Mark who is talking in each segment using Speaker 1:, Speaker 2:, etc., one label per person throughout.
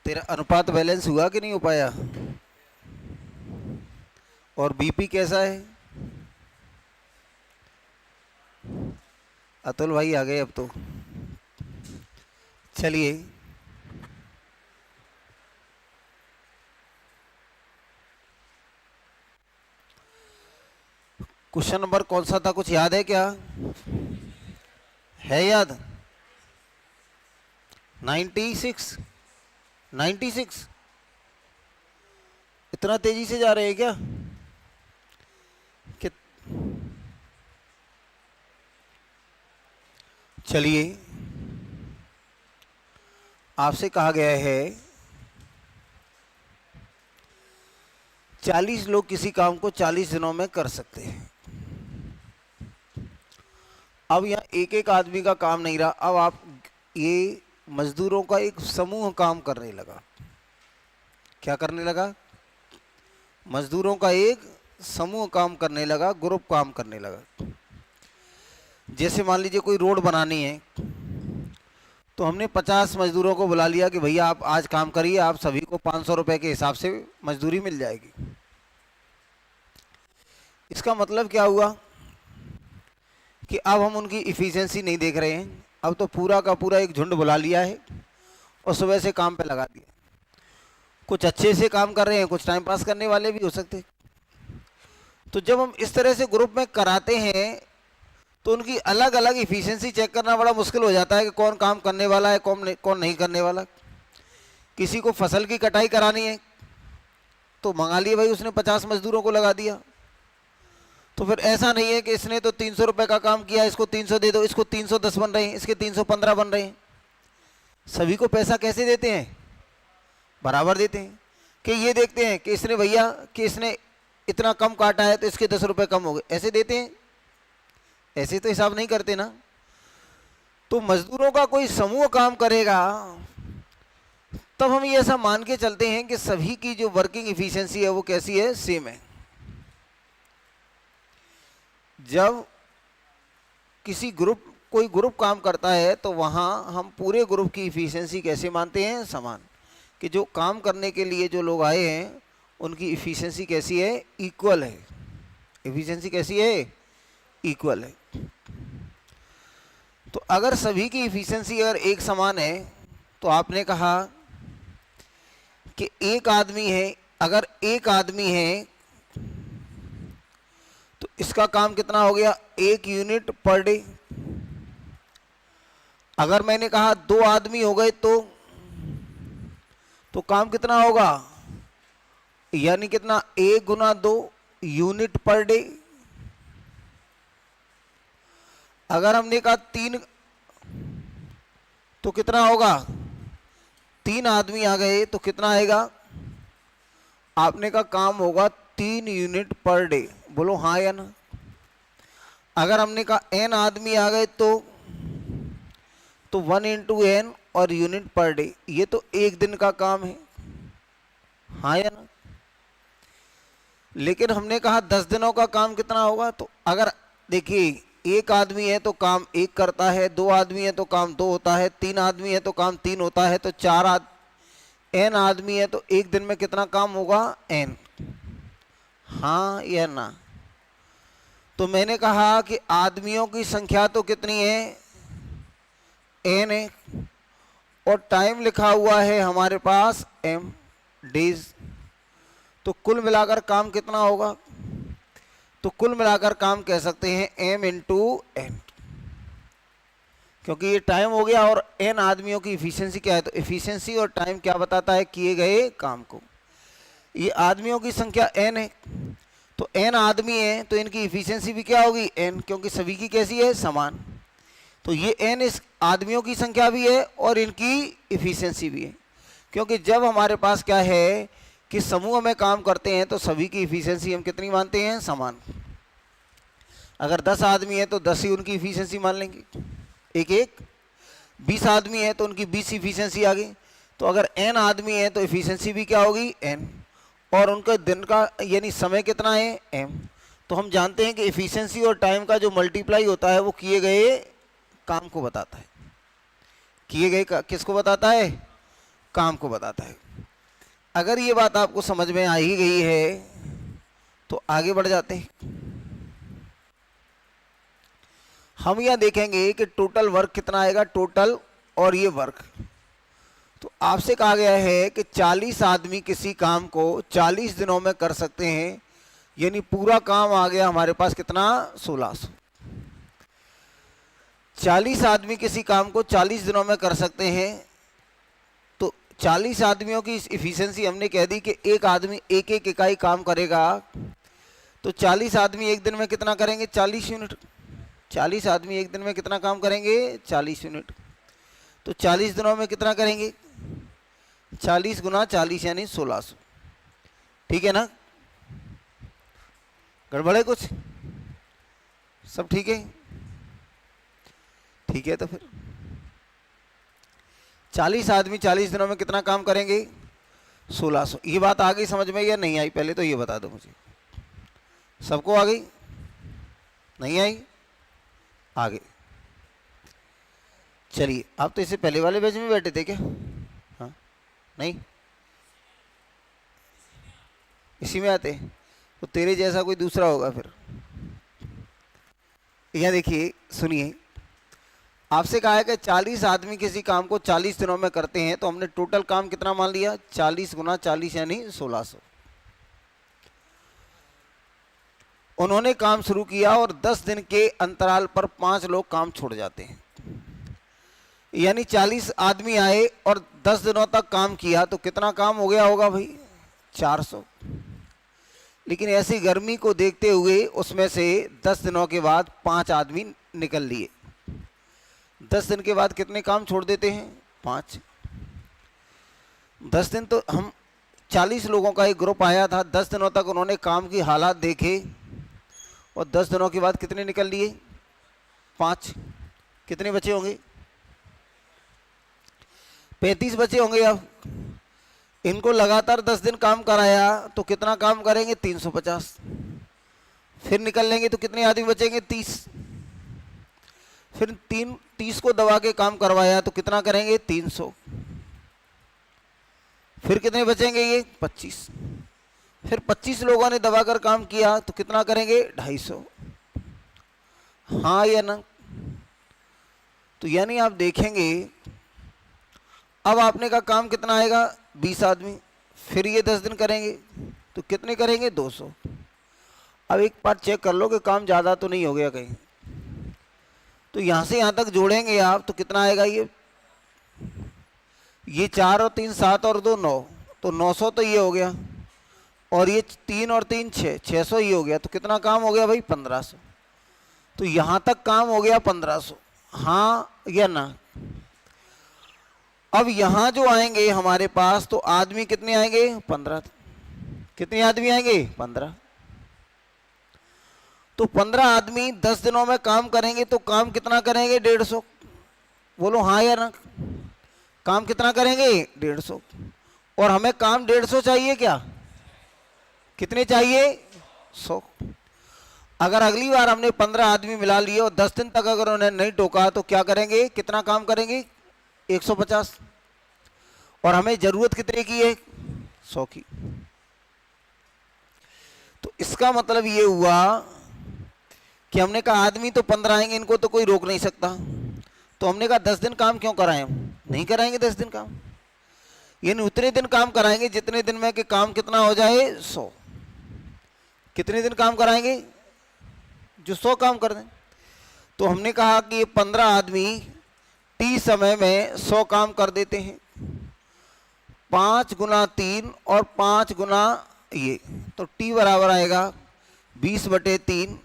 Speaker 1: तेरा अनुपात बैलेंस हुआ कि नहीं हो पाया? और बीपी कैसा है? अतुल भाई आ गए अब तो। चलिए, क्वेश्चन नंबर कौन सा था, कुछ याद है क्या? है याद? 96। 96? इतना तेजी से जा रहे हैं क्या? कि चलिए, आपसे कहा गया है 40 लोग किसी काम को 40 दिनों में कर सकते हैं। अब यहाँ एक एक आदमी का काम नहीं रहा, अब आप ये मजदूरों का एक समूह काम करने लगा। क्या करने लगा? मजदूरों का एक समूह काम करने लगा, ग्रुप काम करने लगा। जैसे मान लीजिए कोई रोड बनानी है, तो हमने 50 मजदूरों को बुला लिया कि भैया आप आज काम करिए, आप सभी को 500 रुपए के हिसाब से मजदूरी मिल जाएगी। इसका मतलब क्या हुआ कि अब हम उनकी इफिशिएंसी नहीं देख रहे हैं, अब तो पूरा का पूरा एक झुंड बुला लिया है और सुबह से काम पे लगा दिया। कुछ अच्छे से काम कर रहे हैं, कुछ टाइम पास करने वाले भी हो सकते। तो जब हम इस तरह से ग्रुप में कराते हैं तो उनकी अलग अलग इफिशिएंसी चेक करना बड़ा मुश्किल हो जाता है कि कौन काम करने वाला है, कौन नहीं करने वाला। किसी को फसल की कटाई करानी है तो मंगा लिए भाई, उसने 50 मजदूरों को लगा दिया। तो फिर ऐसा नहीं है कि इसने तो 300 रुपए का काम किया, इसको 300 दे दो, इसको 310 बन रहे हैं, इसके 315 बन रहे हैं। सभी को पैसा कैसे देते हैं? बराबर देते हैं। कि ये देखते हैं कि इसने भैया कि इसने इतना कम काटा है तो इसके 10 रुपए कम हो गए, ऐसे देते हैं? ऐसे तो हिसाब नहीं करते ना। तो मजदूरों का कोई समूह काम करेगा तब हम ये ऐसा मान के चलते हैं कि सभी की जो वर्किंग इफिशिएंसी है वो कैसी है? सेम है। जब कोई ग्रुप काम करता है तो वहां हम पूरे ग्रुप की इफिशिएंसी कैसे मानते हैं? समान। कि जो काम करने के लिए जो लोग आए हैं उनकी इफिशिएंसी कैसी है? इक्वल है। इफिशिएंसी कैसी है? इक्वल है। तो अगर सभी की इफिशिएंसी अगर एक समान है तो आपने कहा कि एक आदमी है, अगर एक आदमी है तो इसका काम कितना हो गया? 1 यूनिट पर डे। अगर मैंने कहा 2 आदमी हो गए तो काम कितना होगा? यानी कितना? 1 गुना 2 यूनिट पर डे। अगर हमने कहा 3 तो कितना होगा? 3 आदमी आ गए तो कितना आएगा? आपने कहा काम होगा 3 यूनिट पर डे। बोलो हाँ या ना। अगर हमने कहा n आदमी आ गए तो 1 इंटू एन और यूनिट पर डे, ये तो एक दिन का काम है। हाँ या ना। लेकिन हमने कहा 10 दिनों का काम कितना होगा? तो अगर देखिए एक आदमी है तो काम 1 करता है, 2 आदमी है तो काम 2 होता है, 3 आदमी है तो काम 3 होता है, तो n आदमी है तो एक दिन में कितना काम होगा? n। हाँ या ना। तो मैंने कहा कि आदमियों की संख्या तो कितनी है? n है, और टाइम लिखा हुआ है हमारे पास m डेज। तो कुल मिलाकर काम कितना होगा? तो कुल मिलाकर काम कह सकते हैं m इंटू एन, क्योंकि ये टाइम हो गया और n आदमियों की इफिशिएंसी क्या है? तो इफिशिएंसी और टाइम क्या बताता है? किए गए काम को। ये आदमियों की संख्या n है, तो n आदमी है तो इनकी इफिशिएंसी भी क्या होगी? n, क्योंकि सभी की कैसी है? समान। तो ये n इस आदमियों की संख्या भी है और इनकी इफिशिएंसी भी है, क्योंकि जब हमारे पास क्या है कि समूह में काम करते हैं तो सभी की इफिशिएंसी हम कितनी मानते हैं? समान। अगर 10 आदमी है तो 10 ही उनकी इफिशिएंसी मान लेंगे, एक एक। 20 आदमी है तो उनकी 20 इफिशिएंसी आ गई। तो अगर n आदमी है तो इफिशिएंसी भी क्या होगी? n, और उनका दिन का यानी समय कितना है? m। तो हम जानते हैं कि इफिशिएंसी और टाइम का जो मल्टीप्लाई होता है वो किए गए काम को बताता है। किए गए किसको बताता है? काम को बताता है। अगर ये बात आपको समझ में आ ही गई है तो आगे बढ़ जाते हैं। हम यह देखेंगे कि टोटल वर्क कितना आएगा, टोटल और ये वर्क। तो आपसे कहा गया है कि 40 आदमी किसी काम को 40 दिनों में कर सकते हैं, यानी पूरा काम आ गया हमारे पास कितना, 1600। 40 आदमी किसी काम को 40 दिनों में कर सकते हैं, तो 40 आदमियों की इफिशिएंसी हमने कह दी कि एक आदमी एक एक इकाई काम करेगा। तो 40 आदमी एक दिन में कितना करेंगे, 40 यूनिट। 40 आदमी एक दिन में कितना काम करेंगे, 40 यूनिट। तो 40 दिनों में कितना करेंगे, 40 गुना 40 यानी 1600। ठीक है ना, गड़बड़ है कुछ, सब ठीक है? ठीक है, तो फिर 40 आदमी 40 दिनों में कितना काम करेंगे, 1600। ये बात आ गई समझ में या नहीं आई, पहले तो ये बता दो मुझे। सबको आ गई, नहीं आई, आ गई। चलिए, आप तो इससे पहले वाले बैच में बैठे थे क्या? हाँ, नहीं, इसी में आते, तो तेरे जैसा कोई दूसरा होगा फिर। यह देखिए, सुनिए, आपसे कहा है कि 40 आदमी किसी काम को 40 दिनों में करते हैं, तो हमने टोटल काम कितना मान लिया, 40 गुना 40 यानी 1600। उन्होंने काम शुरू किया और 10 दिन के अंतराल पर 5 लोग काम छोड़ जाते हैं, यानी 40 आदमी आए और 10 दिनों तक काम किया, तो कितना काम हो गया होगा भाई, 400। लेकिन ऐसी गर्मी को देखते हुए उसमें से 10 दिनों के बाद 5 आदमी निकल लिए। 10 दिन के बाद कितने काम छोड़ देते हैं, 5। 10 दिन तो हम 40 लोगों का एक ग्रुप आया था, 10 दिनों तक उन्होंने काम की हालात देखे और 10 दिनों के बाद कितने निकल लिए, 5। कितने बचे होंगे, 35 बचे होंगे। अब इनको लगातार 10 दिन काम कराया तो कितना काम करेंगे, 350। फिर निकल लेंगे तो कितने आदमी बचेंगे, 30। फिर 30 को दबा के काम करवाया तो कितना करेंगे, 300। फिर कितने बचेंगे, ये 25। फिर 25 लोगों ने दबाकर काम किया तो कितना करेंगे, 250। हाँ या ना? तो यानी आप देखेंगे, अब आपने का काम कितना आएगा, 20 आदमी। फिर ये 10 दिन करेंगे तो कितने करेंगे, 200। अब एक बार चेक कर लो कि काम ज़्यादा तो नहीं हो गया कहीं। तो यहाँ से यहाँ तक जोड़ेंगे आप तो कितना आएगा, ये 4 और 3 7 और 2 9, तो 900 तो ये हो गया, और ये 3 और 3 6, 600 ये हो गया। तो कितना काम हो गया भाई, 1500। तो यहाँ तक काम हो गया 1500, हाँ या ना? अब यहाँ जो आएंगे हमारे पास, तो आदमी कितने आएंगे, 15। कितने आदमी आएंगे, 15। तो 15 आदमी 10 दिनों में काम करेंगे तो काम कितना करेंगे, 150। बोलो हाँ या ना? काम कितना करेंगे, 150। और हमें काम 150 चाहिए क्या, कितने चाहिए, 100। अगर अगली बार हमने 15 आदमी मिला लिए और 10 दिन तक अगर उन्हें नहीं टोका तो क्या करेंगे, कितना काम करेंगे, 150। और हमें जरूरत कितने की है, 100 की। तो इसका मतलब ये हुआ कि हमने कहा आदमी तो 15 आएंगे, इनको तो कोई रोक नहीं सकता, तो हमने कहा 10 दिन काम क्यों कराएं, नहीं कराएंगे 10 दिन काम, यानी उतने दिन काम कराएंगे जितने दिन में कि काम कितना हो जाए, 100। कितने दिन काम कराएंगे, जो 100 काम कर दें। तो हमने कहा कि ये 15 आदमी टी समय में 100 काम कर देते हैं, 5 गुना 3 और 5 गुना ये, तो टी बराबर आएगा 20/3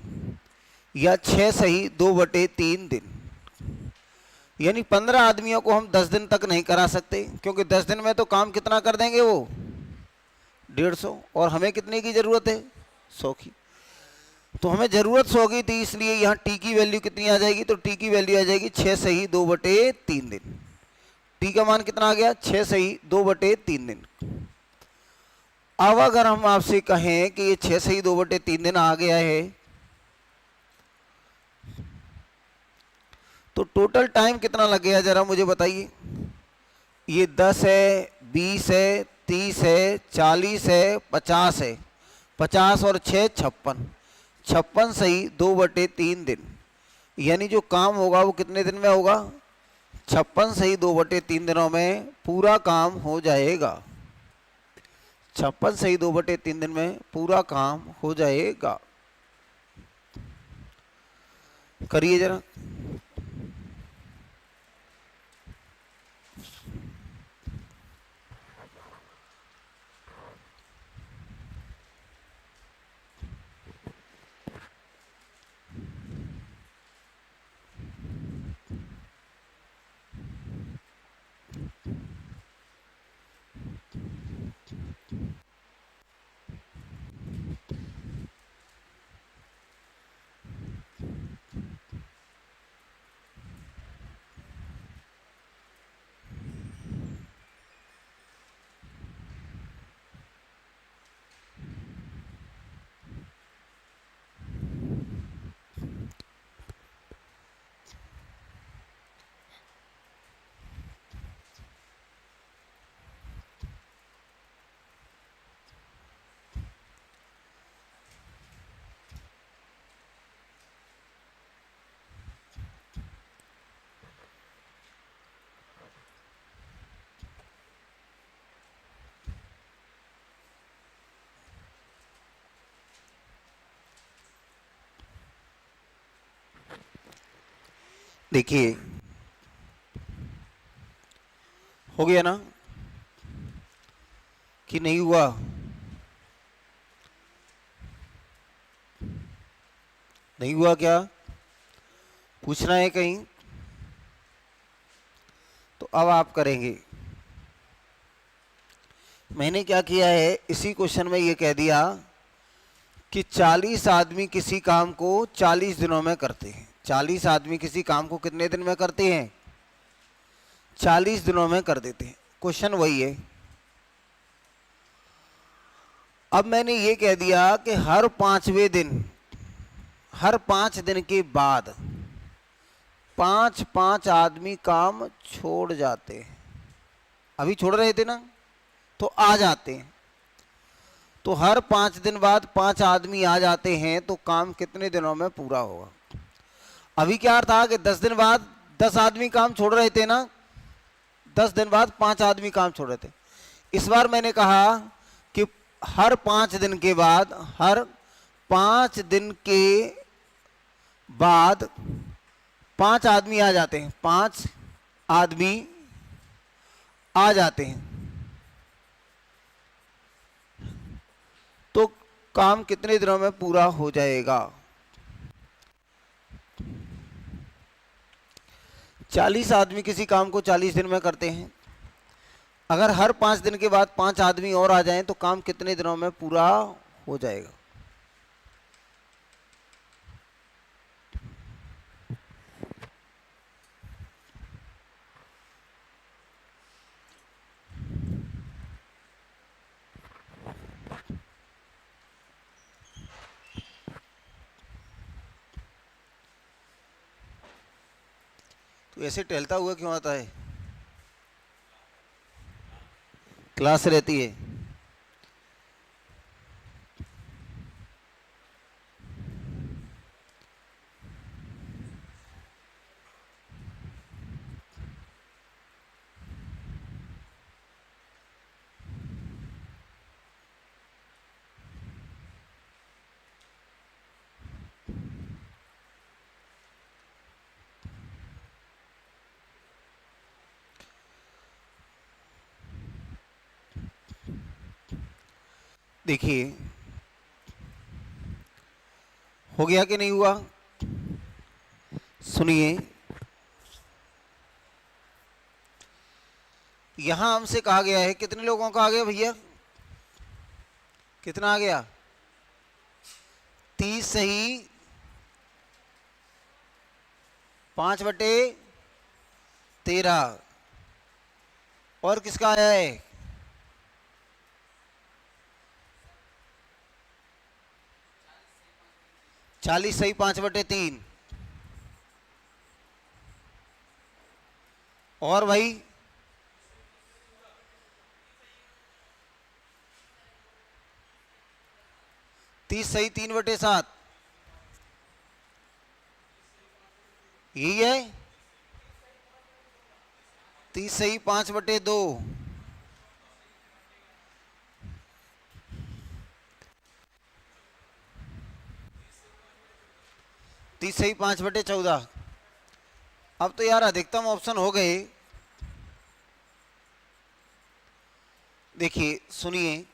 Speaker 1: या 6 सही 2/3 दिन। यानी 15 आदमियों को हम 10 दिन तक नहीं करा सकते, क्योंकि 10 दिन में तो काम कितना कर देंगे वो, 150। और हमें कितने की जरूरत है, 100 की। तो हमें जरूरत 100 की थी, इसलिए यहाँ टी की वैल्यू कितनी आ जाएगी, तो टी की वैल्यू आ जाएगी 6 सही 2/3 दिन। टी का मान कितना आ गया, 6 सही 2/3 दिन। अब अगर हम आपसे कहें कि ये 6 सही 2/3 दिन आ गया है, तो टोटल टाइम कितना लगेगा, जरा मुझे बताइए। ये 10 है, 20 है, 30 है, 40 है, 50 है। 50 और 6 56। 56 सही 2/3 दिन, यानी जो काम होगा वो कितने दिन में होगा? 56 सही 2/3 दिनों में पूरा काम हो जाएगा। 56 सही 2/3 दिन में पूरा काम हो जाएगा। करिए जरा। देखिए, हो गया ना कि नहीं हुआ? नहीं हुआ क्या? पूछना है कहीं? तो अब आप करेंगे। मैंने क्या किया है, इसी क्वेश्चन में ये कह दिया कि 40 आदमी किसी काम को 40 दिनों में करते हैं। 40 आदमी किसी काम को कितने दिन में करते हैं? 40 दिनों में कर देते हैं। क्वेश्चन वही है। अब मैंने ये कह दिया कि हर 5वें दिन, हर 5 दिन के बाद 5-5 आदमी काम छोड़ जाते हैं। अभी छोड़ रहे थे ना, तो आ जाते हैं। तो हर 5 दिन बाद 5 आदमी आ जाते हैं, तो काम कितने दिनों में पूरा होगा? अभी क्या था कि 10 दिन बाद 10 आदमी काम छोड़ रहे थे ना, 10 दिन बाद 5 आदमी काम छोड़ रहे थे। इस बार मैंने कहा कि हर 5 दिन के बाद, हर 5 दिन के बाद 5 आदमी आ जाते हैं। 5 आदमी आ जाते हैं, तो काम कितने दिनों में पूरा हो जाएगा? 40 आदमी किसी काम को 40 दिन में करते हैं। अगर हर 5 दिन के बाद 5 आदमी और आ जाएं, तो काम कितने दिनों में पूरा हो जाएगा? तो ऐसे टहलता हुआ क्यों आता है? क्लास रहती है। देखिए, हो गया कि नहीं हुआ? सुनिए, यहां हमसे कहा गया है, कितने लोगों का आ गया भैया? कितना आ गया? 30 सही 5/13। और किसका आया है? 40 सही 5/3। और भाई 30 सही 3/7 यही है। 30 सही 5/2 30 सही 5/14। अब तो यार अधिकतम ऑप्शन हो गए। देखिए सुनिए,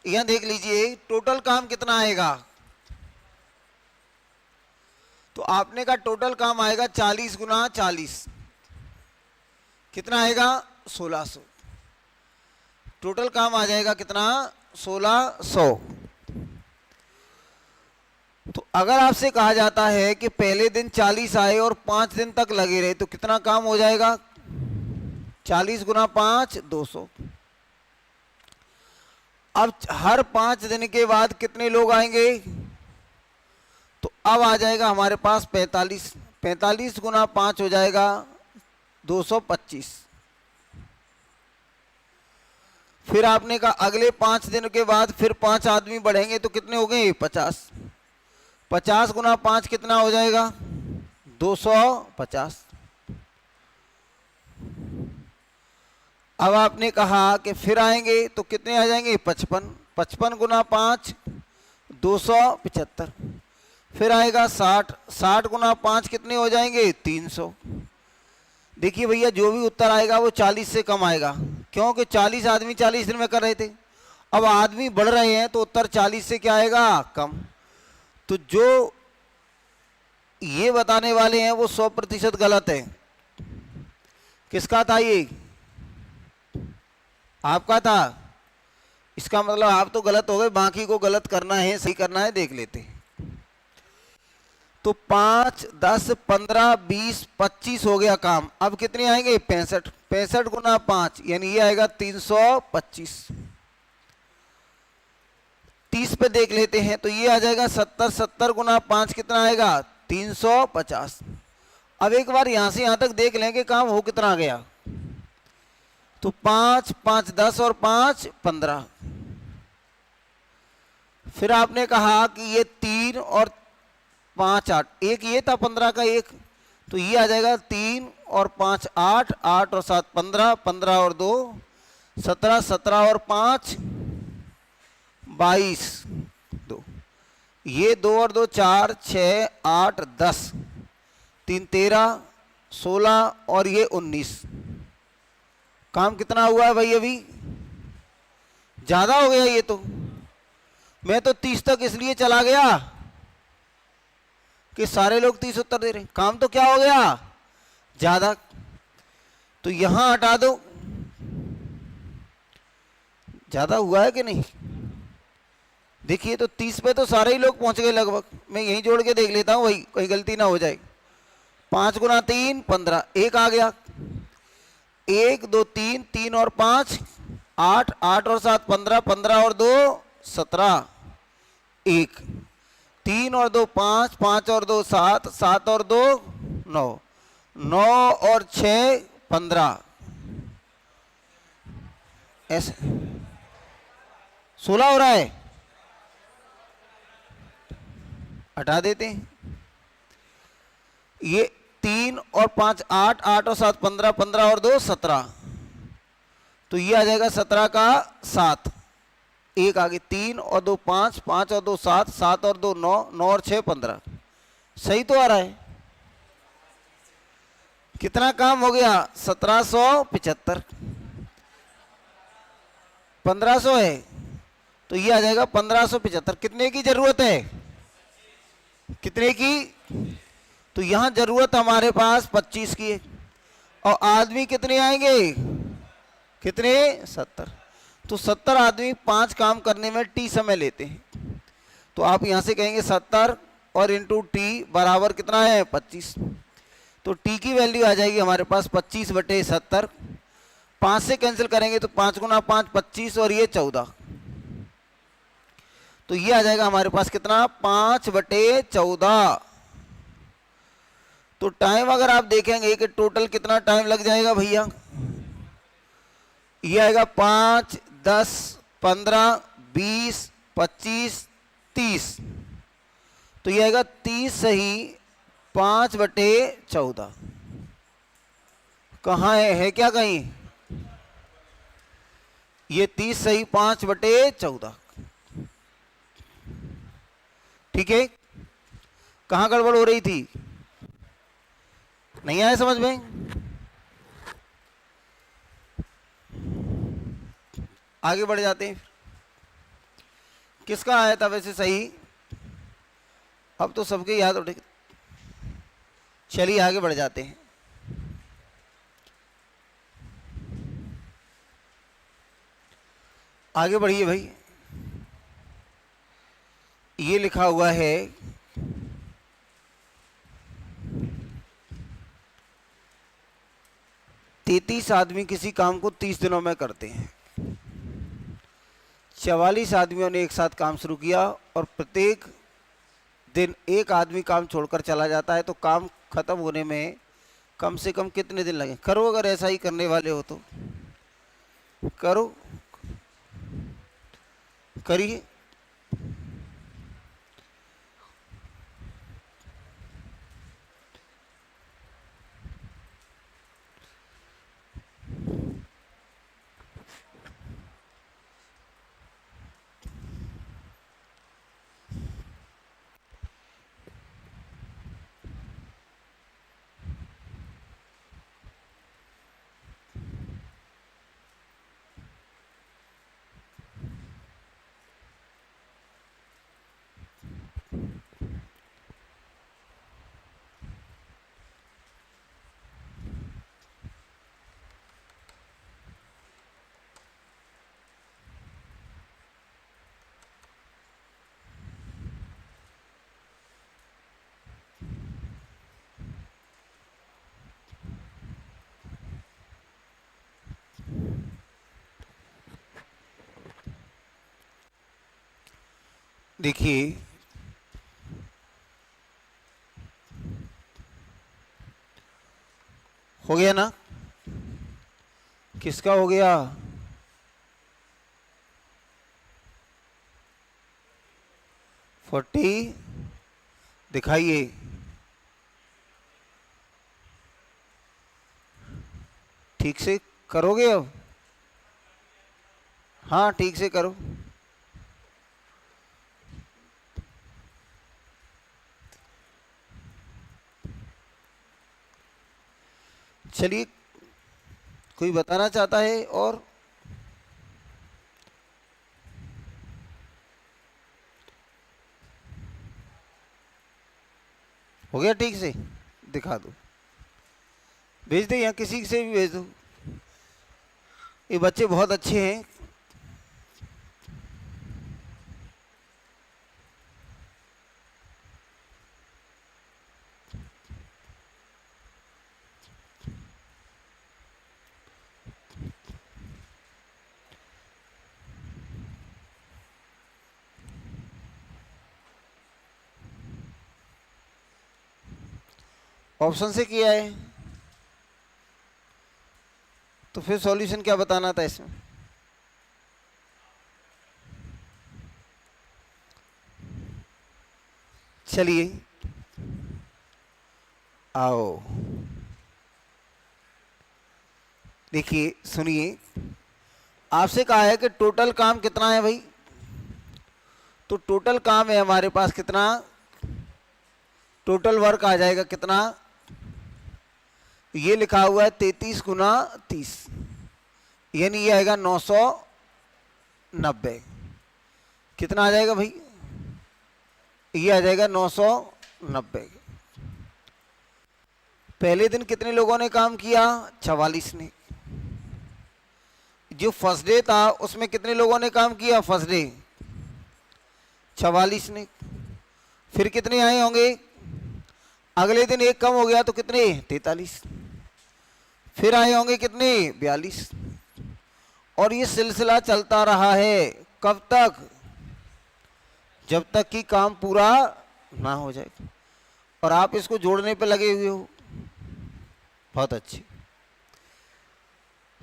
Speaker 1: यहां देख लीजिए टोटल काम कितना आएगा। तो आपने कहा टोटल काम आएगा 40 गुना 40, कितना आएगा 1600। टोटल काम आ जाएगा कितना 1600। तो अगर आपसे कहा जाता है कि पहले दिन 40 आए और 5 दिन तक लगे रहे तो कितना काम हो जाएगा 40 गुना 5 200। अब हर 5 दिन के बाद कितने लोग आएंगे, तो अब आ जाएगा हमारे पास 45। 45 गुना 5 हो जाएगा 225। फिर आपने कहा अगले 5 दिन के बाद फिर 5 आदमी बढ़ेंगे तो कितने हो गए 50। 50 गुना 5 कितना हो जाएगा 250। अब आपने कहा कि फिर आएंगे तो कितने आ जाएंगे 55। 55 गुना 5 275। फिर आएगा 60। 60 गुना 5 कितने हो जाएंगे 300। देखिए भैया जो भी उत्तर आएगा वो 40 से कम आएगा, क्योंकि 40 आदमी 40 दिन में कर रहे थे। अब आदमी बढ़ रहे हैं तो उत्तर 40 से क्या आएगा कम। तो जो ये बताने वाले हैं वो 100% गलत है। किसका था ये, आपका था। इसका मतलब आप तो गलत हो गए, बाकी को गलत करना है सही करना है देख लेते हैं। तो 5 10 15 20 25 हो गया काम। अब कितने आएंगे 65। 65 गुना 5 यानी ये आएगा 325। 30 पे देख लेते हैं तो ये आ जाएगा 70। 70 गुना 5 कितना आएगा 350। अब एक बार यहां से यहां तक देख लेंगे काम हो कितना गया। तो 5 5 10 और 5 15। फिर आपने कहा कि ये 3 और 5 8, एक ये था 15 का एक, तो ये आ जाएगा 3 और 5 8, 8 और 7 15, 15 और 2 17, 17 और 5 22, 2 ये 2 और 2 4 6 8 10, 3 13 16 और ये 19। काम कितना हुआ है भाई, अभी ज्यादा हो गया। ये तो मैं तो 30 तक इसलिए चला गया कि सारे लोग 30 उत्तर दे रहे, काम तो क्या हो गया ज्यादा। तो यहां हटा दो, ज्यादा हुआ है कि नहीं। देखिए तो 30 पे तो सारे ही लोग पहुंच गए लगभग। मैं यहीं जोड़ के देख लेता हूं, वही कोई गलती ना हो जाए। 5 गुना 3 15, एक आ गया। 1 2 3, 3 और 5 8, 8 और 7 15, 15 और 2 17, 1 3 और 2 5, 5 और 2 7, 7 और 2 9, 9 और 6 15, ऐसे 16 हो रहा है। हटा देते हैं। ये 3 और 5 8, 8 और 7 15, 15 और 2 17, तो ये आ जाएगा 17 का 7, एक आगे 3 और 2 5, 5 और 2 7, 7 और 2 9, 9 और 6 15। सही तो आ रहा है। कितना काम हो गया 1775। 1500 है तो ये आ जाएगा 1575। कितने की जरूरत है, कितने की, तो यहां जरूरत हमारे पास 25 की है। और आदमी कितने आएंगे, कितने 70। तो 70 आदमी 5 काम करने में टी समय लेते हैं। तो आप यहां से कहेंगे 70 और इंटू टी बराबर कितना है 25। तो टी की वैल्यू आ जाएगी हमारे पास 25/70। 5 से कैंसिल करेंगे तो 5 गुना 5 25 और ये 14, तो ये आ जाएगा हमारे पास कितना 5/14। तो टाइम अगर आप देखेंगे कि टोटल कितना टाइम लग जाएगा भैया, ये आएगा 5 10 15 20 25 30, तो ये आएगा 30 सही 5/14। कहाँ है क्या कहीं? ये 30 सही 5/14। ठीक है, कहाँ गड़बड़ हो रही थी? नहीं आया समझ में? आगे बढ़ जाते हैं। किसका आया था वैसे सही? अब तो सबके याद उठे। चलिए आगे बढ़ जाते हैं। आगे बढ़िए भाई। ये लिखा हुआ है 33 आदमी किसी काम को 30 दिनों में करते हैं। 44 आदमियों ने एक साथ काम शुरू किया और प्रत्येक दिन एक आदमी काम छोड़कर चला जाता है, तो काम खत्म होने में कम से कम कितने दिन लगे? करो, अगर ऐसा ही करने वाले हो तो करो, करिए। देखिए, हो गया ना? किसका हो गया? फोर्टी दिखाइए। ठीक से करोगे अब? हाँ ठीक से करो। चलिए, कोई बताना चाहता है? और हो गया ठीक से? दिखा दो, भेज दे, या किसी से भी भेज दो। ये बच्चे बहुत अच्छे हैं। ऑप्शन से किया है, तो फिर सॉल्यूशन क्या बताना था इसमें? चलिए आओ, देखिए सुनिए, आपसे कहा है कि टोटल काम कितना है भाई? तो टोटल काम है हमारे पास कितना? टोटल वर्क आ जाएगा कितना? ये लिखा हुआ है 33 गुना 30, यानी ये आएगा 990। कितना आ जाएगा भाई? ये आ जाएगा 990। पहले दिन कितने लोगों ने काम किया? 44 ने। जो फर्स्ट डे था उसमें कितने लोगों ने काम किया? फर्स्ट डे 44 ने। फिर कितने आए होंगे? अगले दिन एक कम हो गया तो कितने? 43। फिर आए होंगे कितने? 42। और ये सिलसिला चलता रहा है कब तक? जब तक कि काम पूरा ना हो जाए। और आप इसको जोड़ने पे लगे हुए हो। बहुत अच्छे।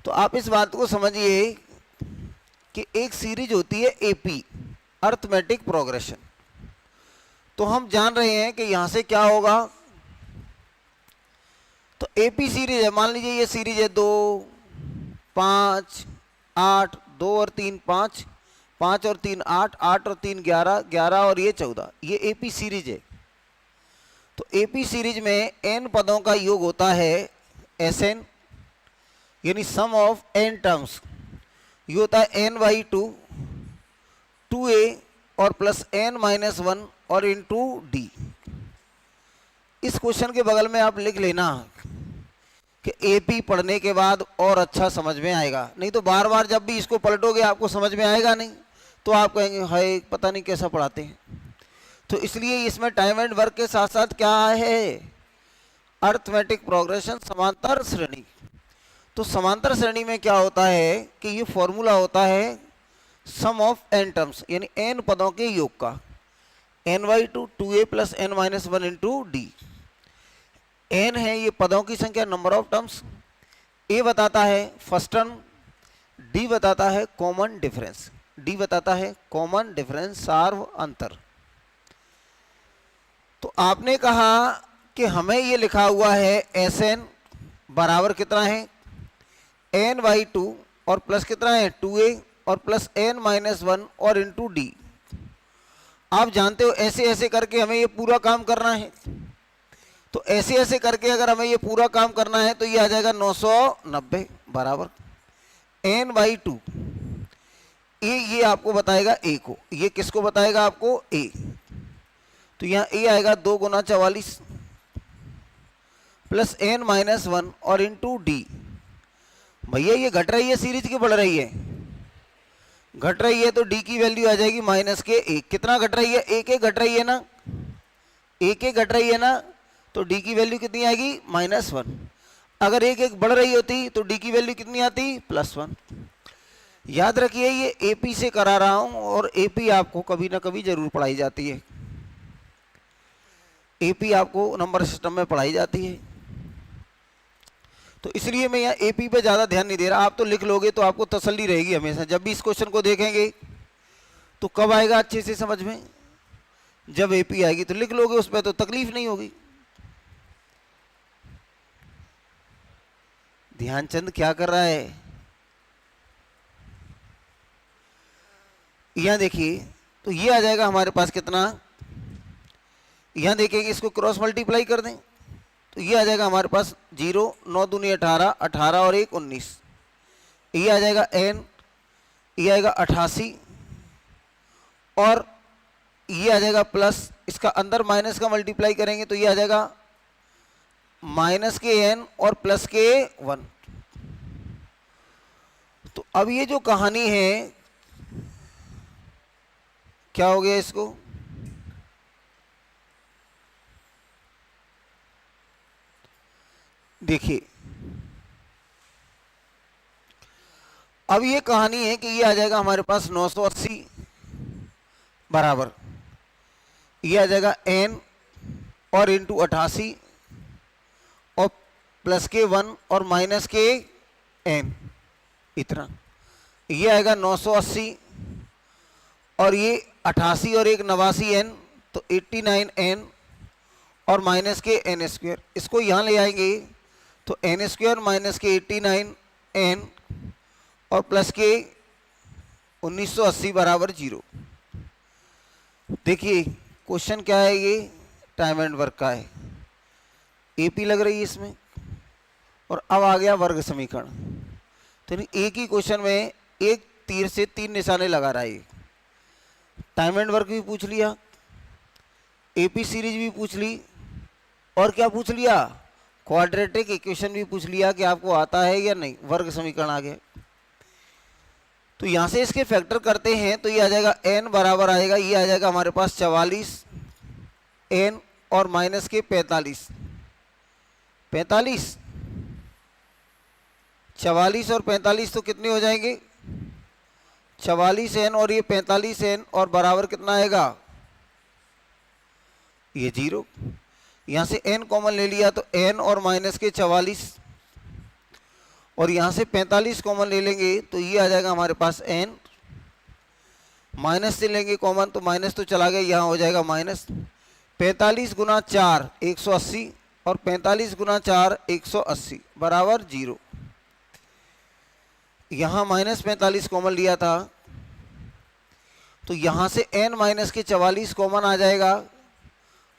Speaker 1: तो आप इस बात को समझिए कि एक सीरीज होती है एपी, अर्थमेटिक प्रोग्रेशन। तो हम जान रहे हैं कि यहां से क्या होगा, तो एपी सीरीज है, मान लीजिए ये सीरीज है 2 5 8, 2 और 3 5, 5 और 3 8, 8 और 3 11, 11 और ये 14, ये एपी सीरीज है। तो एपी सीरीज में एन पदों का योग होता है एस एन, यानी सम ऑफ एन टर्म्स, ये होता है एन बाई 2, 2a और प्लस एन माइनस 1 और इंटू डी। इस क्वेश्चन के बगल में आप लिख लेना कि एपी पढ़ने के बाद और अच्छा समझ में आएगा, नहीं तो बार बार जब भी इसको पलटोगे आपको समझ में आएगा नहीं, तो आप कहेंगे हाय पता नहीं कैसा पढ़ाते हैं। तो इसलिए इसमें टाइम एंड वर्क के साथ साथ क्या है, अर्थमेटिक प्रोग्रेशन, समांतर श्रेणी। तो समांतर श्रेणी में क्या होता है कि ये फॉर्मूला होता है सम ऑफ एन टर्म्स, यानी एन पदों के योग का, n by 2, 2a plus n minus 1 into d. N है ये पदों की संख्या, नंबर ऑफ टर्म्स, ए बताता है फर्स्ट टर्म, डी बताता है कॉमन डिफरेंस, डी बताता है कॉमन डिफरेंस, सार्व अंतर। तो आपने कहा कि हमें ये लिखा हुआ है एस एन बराबर कितना है एन बाई 2 और प्लस कितना है 2a और प्लस एन माइनस 1 और इंटू डी। आप जानते हो ऐसे ऐसे करके हमें ये पूरा काम करना है, तो ऐसे ऐसे करके अगर हमें ये पूरा काम करना है तो ये आ जाएगा 990 बराबर एन बाई 2, ये आपको बताएगा ए को, ये किसको बताएगा आपको ए, तो यहाँ ए आएगा 2 गुना 44 प्लस एन माइनस 1 और इंटू डी। भैया ये घट रही है सीरीज की बढ़ रही है, घट रही है तो डी की वैल्यू आ जाएगी माइनस के 1, कितना घट रही है, एक एक घट रही है ना, एक एक घट रही है ना, तो डी की वैल्यू कितनी आएगी -1। अगर एक एक बढ़ रही होती तो डी की वैल्यू कितनी आती +1। याद रखिए ये एपी से करा रहा हूं और एपी आपको कभी ना कभी जरूर पढ़ाई जाती है, एपी आपको नंबर सिस्टम में पढ़ाई जाती है, तो इसलिए मैं यहाँ एपी पे ज़्यादा ध्यान नहीं दे रहा। आप तो लिख लोगे तो आपको तसल्ली रहेगी हमेशा, जब भी इस क्वेश्चन को देखेंगे तो कब आएगा अच्छे से समझ में, जब एपी आएगी तो लिख लोगे, उस पर तो तकलीफ नहीं होगी। ध्यानचंद क्या कर रहा है, यहां देखिए, तो ये आ जाएगा हमारे पास कितना, यहां देखेंगे इसको क्रॉस मल्टीप्लाई कर दें तो ये आ जाएगा हमारे पास 0, 9 दूनी 18, 18 और 1 19, ये आ जाएगा n, ये आएगा 88 और ये आ जाएगा प्लस, इसका अंदर माइनस का मल्टीप्लाई करेंगे तो ये आ जाएगा माइनस के n और प्लस के 1। तो अब ये जो कहानी है क्या हो गया इसको, देखिए अब ये कहानी है कि ये आ जाएगा हमारे पास 980 बराबर, ये आ जाएगा n और इंटू 88 और प्लस के 1 और माइनस के n, इतना, ये आएगा 980 और ये 88 और 1 89 n, तो 89 n और माइनस के n स्क्वायर, इसको यहाँ ले आएंगे तो n स्क्वायर माइनस के 89 n और प्लस के 1980 बराबर 0। देखिए क्वेश्चन क्या है, ये टाइम एंड वर्क का है, एपी लग रही है इसमें, और अब आ गया वर्ग समीकरण। तो एक ही क्वेश्चन में एक तीर से 3 निशाने लगा रहा है, टाइम एंड वर्क भी पूछ लिया, एपी सीरीज भी पूछ ली, और क्या पूछ लिया, क्वाड्रेटिक इक्वेशन भी पूछ लिया कि आपको आता है या नहीं, वर्ग समीकरण आ गया। तो यहां से इसके फैक्टर करते हैं तो ये आ जाएगा n बराबर आएगा, ये आ जाएगा हमारे पास 44 n और माइनस के 45, 44 और 45 तो कितने हो जाएंगे 44 n और ये 45 n और बराबर कितना आएगा ये 0। यहां से n कॉमन ले लिया तो n और माइनस के 44 और यहां से 45 कॉमन ले लेंगे तो ये आ जाएगा हमारे पास n, माइनस से लेंगे कॉमन तो माइनस तो चला गया, यहाँ हो जाएगा माइनस, 45 गुना 4 180 और 45 गुना 4 180 बराबर 0। यहां -45 कॉमन लिया था तो यहां से n माइनस के 44 कॉमन आ जाएगा,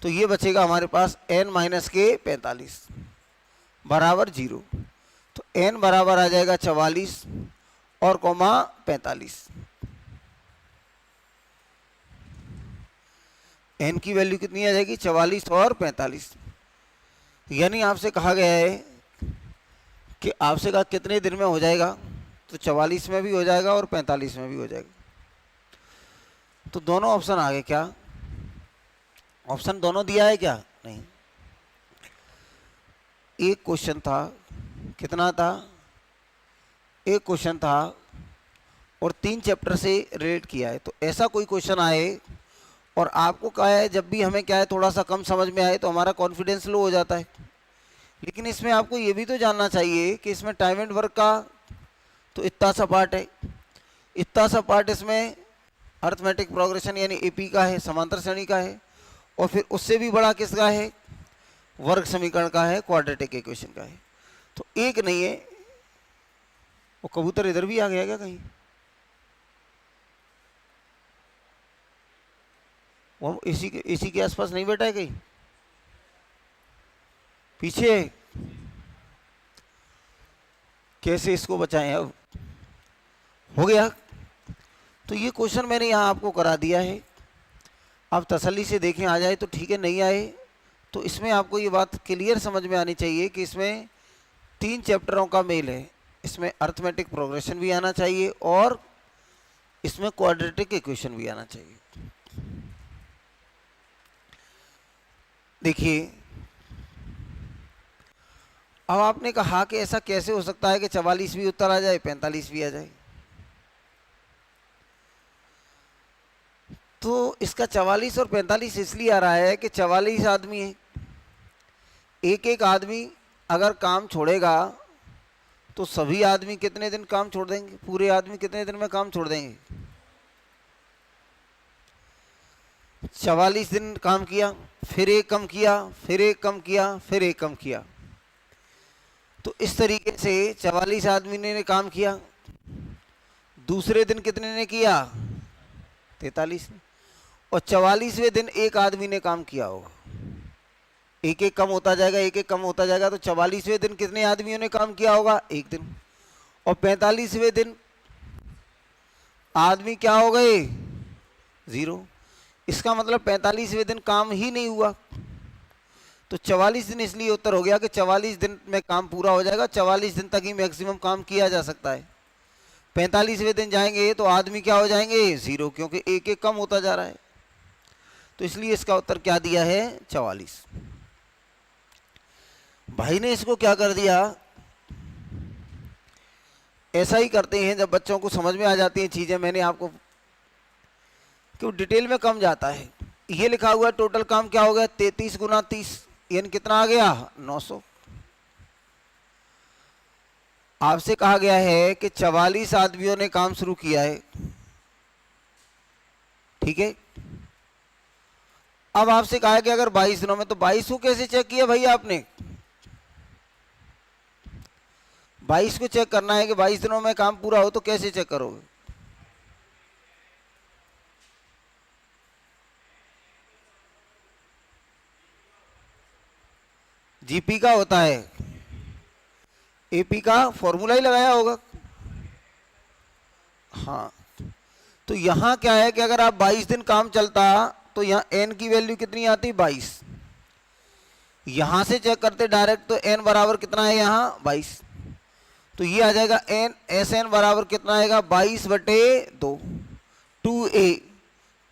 Speaker 1: तो ये बचेगा हमारे पास n माइनस के 45 बराबर 0। तो n बराबर आ जाएगा 44 और कॉमा 45। n की वैल्यू कितनी आ जाएगी 44 और 45। यानी आपसे कहा गया है कि आपसे कहा कितने दिन में हो जाएगा, तो 44 में भी हो जाएगा और 45 में भी हो जाएगा। तो दोनों ऑप्शन आ गए क्या? ऑप्शन दोनों दिया है क्या? नहीं। एक क्वेश्चन था, कितना था? एक क्वेश्चन था और 3 चैप्टर से रिलेट किया है। तो ऐसा कोई क्वेश्चन आए और आपको कहा है, जब भी हमें क्या है थोड़ा सा कम समझ में आए तो हमारा कॉन्फिडेंस लो हो जाता है। लेकिन इसमें आपको ये भी तो जानना चाहिए कि इसमें टाइम एंड वर्क का तो इतना सा पार्ट है, इतना सा पार्ट इसमें अर्थमेटिक प्रोग्रेशन यानी एपी का है, समांतर श्रेणी का है, और फिर उससे भी बड़ा किसका है? वर्ग समीकरण का है, क्वाड्रेटिक इक्वेशन का है। तो एक नहीं है। वो कबूतर इधर भी आ गया क्या कहीं? वो इसी के आसपास नहीं बैठा है कहीं पीछे? कैसे इसको बचाएं? अब हो गया। तो ये क्वेश्चन मैंने यहाँ आपको करा दिया है। आप तसल्ली से देखें, आ जाए तो ठीक है, नहीं आए तो इसमें आपको ये बात क्लियर समझ में आनी चाहिए कि इसमें 3 चैप्टरों का मेल है। इसमें अर्थमेटिक प्रोग्रेशन भी आना चाहिए और इसमें क्वाड्रेटिक इक्वेशन भी आना चाहिए। देखिए, अब आपने कहा कि ऐसा कैसे हो सकता है कि 44 भी उत्तर आ जाए, 45 भी आ जाए। तो इसका 44 और 45 इसलिए आ रहा है कि 44 आदमी है। एक एक आदमी अगर काम छोड़ेगा तो सभी आदमी कितने दिन काम छोड़ देंगे? पूरे आदमी कितने दिन में काम छोड़ देंगे? 44 दिन काम किया, फिर एक कम किया, फिर एक कम किया, फिर एक कम किया। तो इस तरीके से 44 आदमी ने काम किया। दूसरे दिन कितने ने किया? 43 ने। और 44वें दिन एक आदमी ने काम किया होगा। एक एक कम होता जाएगा, एक एक कम होता जाएगा। तो 44वें दिन कितने आदमियों ने काम किया होगा? एक दिन। और 45वें दिन आदमी क्या हो गए? 0। इसका मतलब 45वें दिन काम ही नहीं हुआ। तो 44 दिन इसलिए उत्तर हो गया कि 44 दिन में काम पूरा हो जाएगा। 44 दिन तक ही मैक्सिमम काम किया जा सकता है। 45वें दिन जाएंगे तो आदमी क्या हो जाएंगे? 0, क्योंकि एक एक कम होता जा रहा है। तो इसलिए इसका उत्तर क्या दिया है? 44। भाई ने इसको क्या कर दिया? ऐसा ही करते हैं जब बच्चों को समझ में आ जाती हैं चीजें। मैंने आपको क्यों डिटेल में कम जाता है। ये लिखा हुआ टोटल काम क्या हो गया? 33 गुना 30 यानी कितना आ गया? 900। आपसे कहा गया है कि 44 आदमियों ने काम शुरू किया है, ठीक है। अब आपसे कहा है कि अगर 22 दिनों में, तो 22 को कैसे चेक किया भाई आपने? 22 को चेक करना है कि 22 दिनों में काम पूरा हो, तो कैसे चेक करोगे? जीपी का होता है, एपी का फॉर्मूला ही लगाया होगा। हाँ, तो यहां क्या है कि अगर आप 22 दिन काम चलता तो यहां एन की वैल्यू कितनी आती? 22। यहां से चेक करते डायरेक्ट तो एन बराबर कितना है यहां? 22। तो ये आ जाएगा एन एस एन बराबर कितना आएगा? 22/2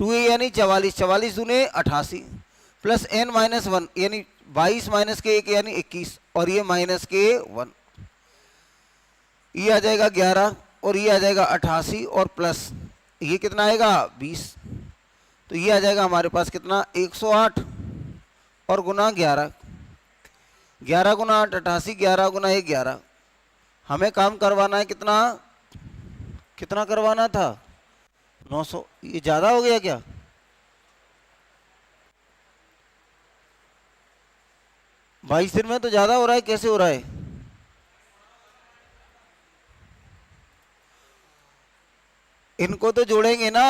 Speaker 1: 2a यानी 44, 44 दूने 88 प्लस n माइनस 1 यानी 22 माइनस के 1 यानी 21 और ये माइनस के 1, ये आ जाएगा 11 और ये आ जाएगा 88 और प्लस ये कितना आएगा? 20। तो ये आ जाएगा हमारे पास कितना? 108 और गुना 11, 11 गुना 8 88, 11 गुना 1 11। हमें काम करवाना है कितना? कितना करवाना था? 900। ये ज्यादा हो गया क्या? 22 दिन में तो ज्यादा हो रहा है, कैसे हो रहा है? इनको तो जोड़ेंगे ना,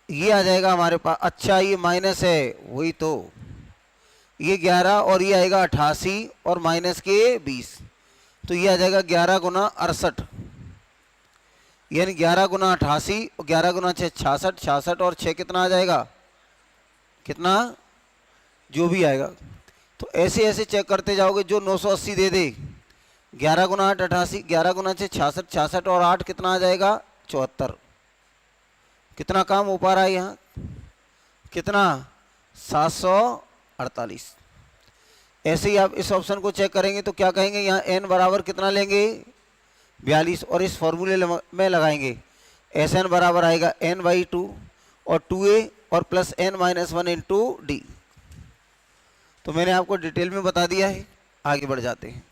Speaker 1: ये आ जाएगा हमारे पास। अच्छा ये माइनस है, वही तो, ये 11 और ये आएगा 88 और माइनस के 20, तो ये आ जाएगा 11 गुना 68, यानी 11 गुना 88 और 11 गुना 6 66, 66 और 6 कितना आ जाएगा, कितना, जो भी आएगा। तो ऐसे ऐसे चेक करते जाओगे, जो 980 दे दे, 11 गुना 8 88, 11 गुना 6 66, 66 और 8 कितना आ जाएगा, 74। कितना काम हो पा रहा है यहाँ, कितना, 748। ऐसे ही आप इस ऑप्शन को चेक करेंगे तो क्या कहेंगे, यहाँ n बराबर कितना लेंगे, 42, और इस फॉर्मूले में लगाएंगे, एस एन बराबर आएगा n/2 और 2a और प्लस n-1 इंटू डी। तो मैंने आपको डिटेल में बता दिया है, आगे बढ़ जाते हैं।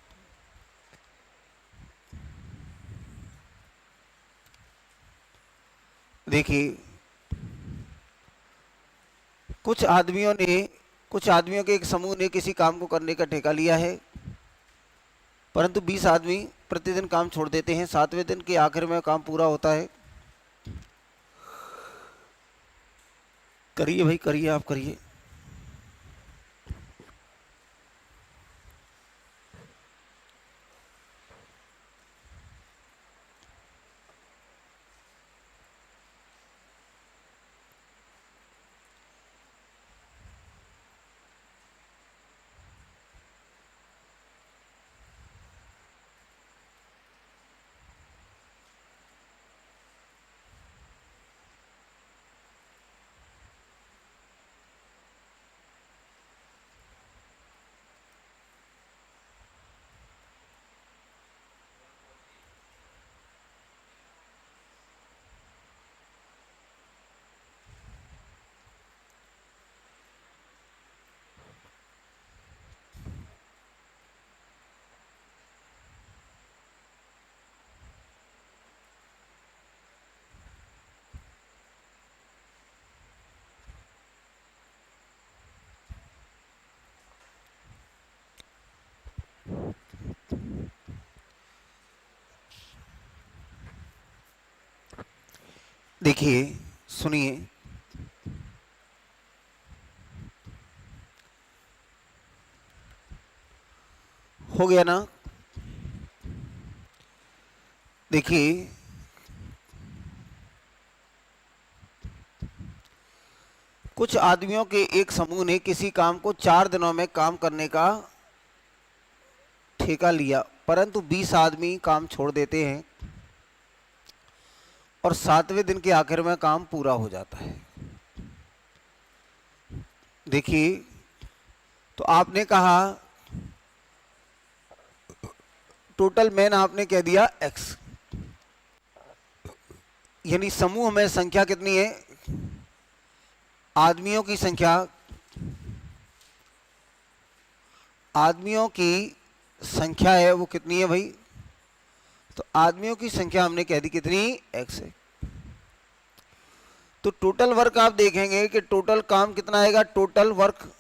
Speaker 1: देखिए, कुछ आदमियों के एक समूह ने किसी काम को करने का ठेका लिया है, परंतु 20 आदमी प्रतिदिन काम छोड़ देते हैं। 7वें दिन के आखिर में काम पूरा होता है। करिए भाई करिए, आप करिए। देखिए सुनिए, हो गया ना। देखिए कुछ आदमियों के एक समूह ने किसी काम को 4 दिनों में काम करने का ठेका लिया, परंतु 20 आदमी काम छोड़ देते हैं और 7वें दिन के आखिर में काम पूरा हो जाता है। देखिए, तो आपने कहा टोटल मैन आपने कह दिया x, यानी समूह में संख्या कितनी है, आदमियों की संख्या, आदमियों की संख्या है वो कितनी है भाई, तो आदमियों की संख्या हमने कह दी कितनी, x है। तो टोटल वर्क आप देखेंगे कि टोटल काम कितना आएगा, टोटल वर्क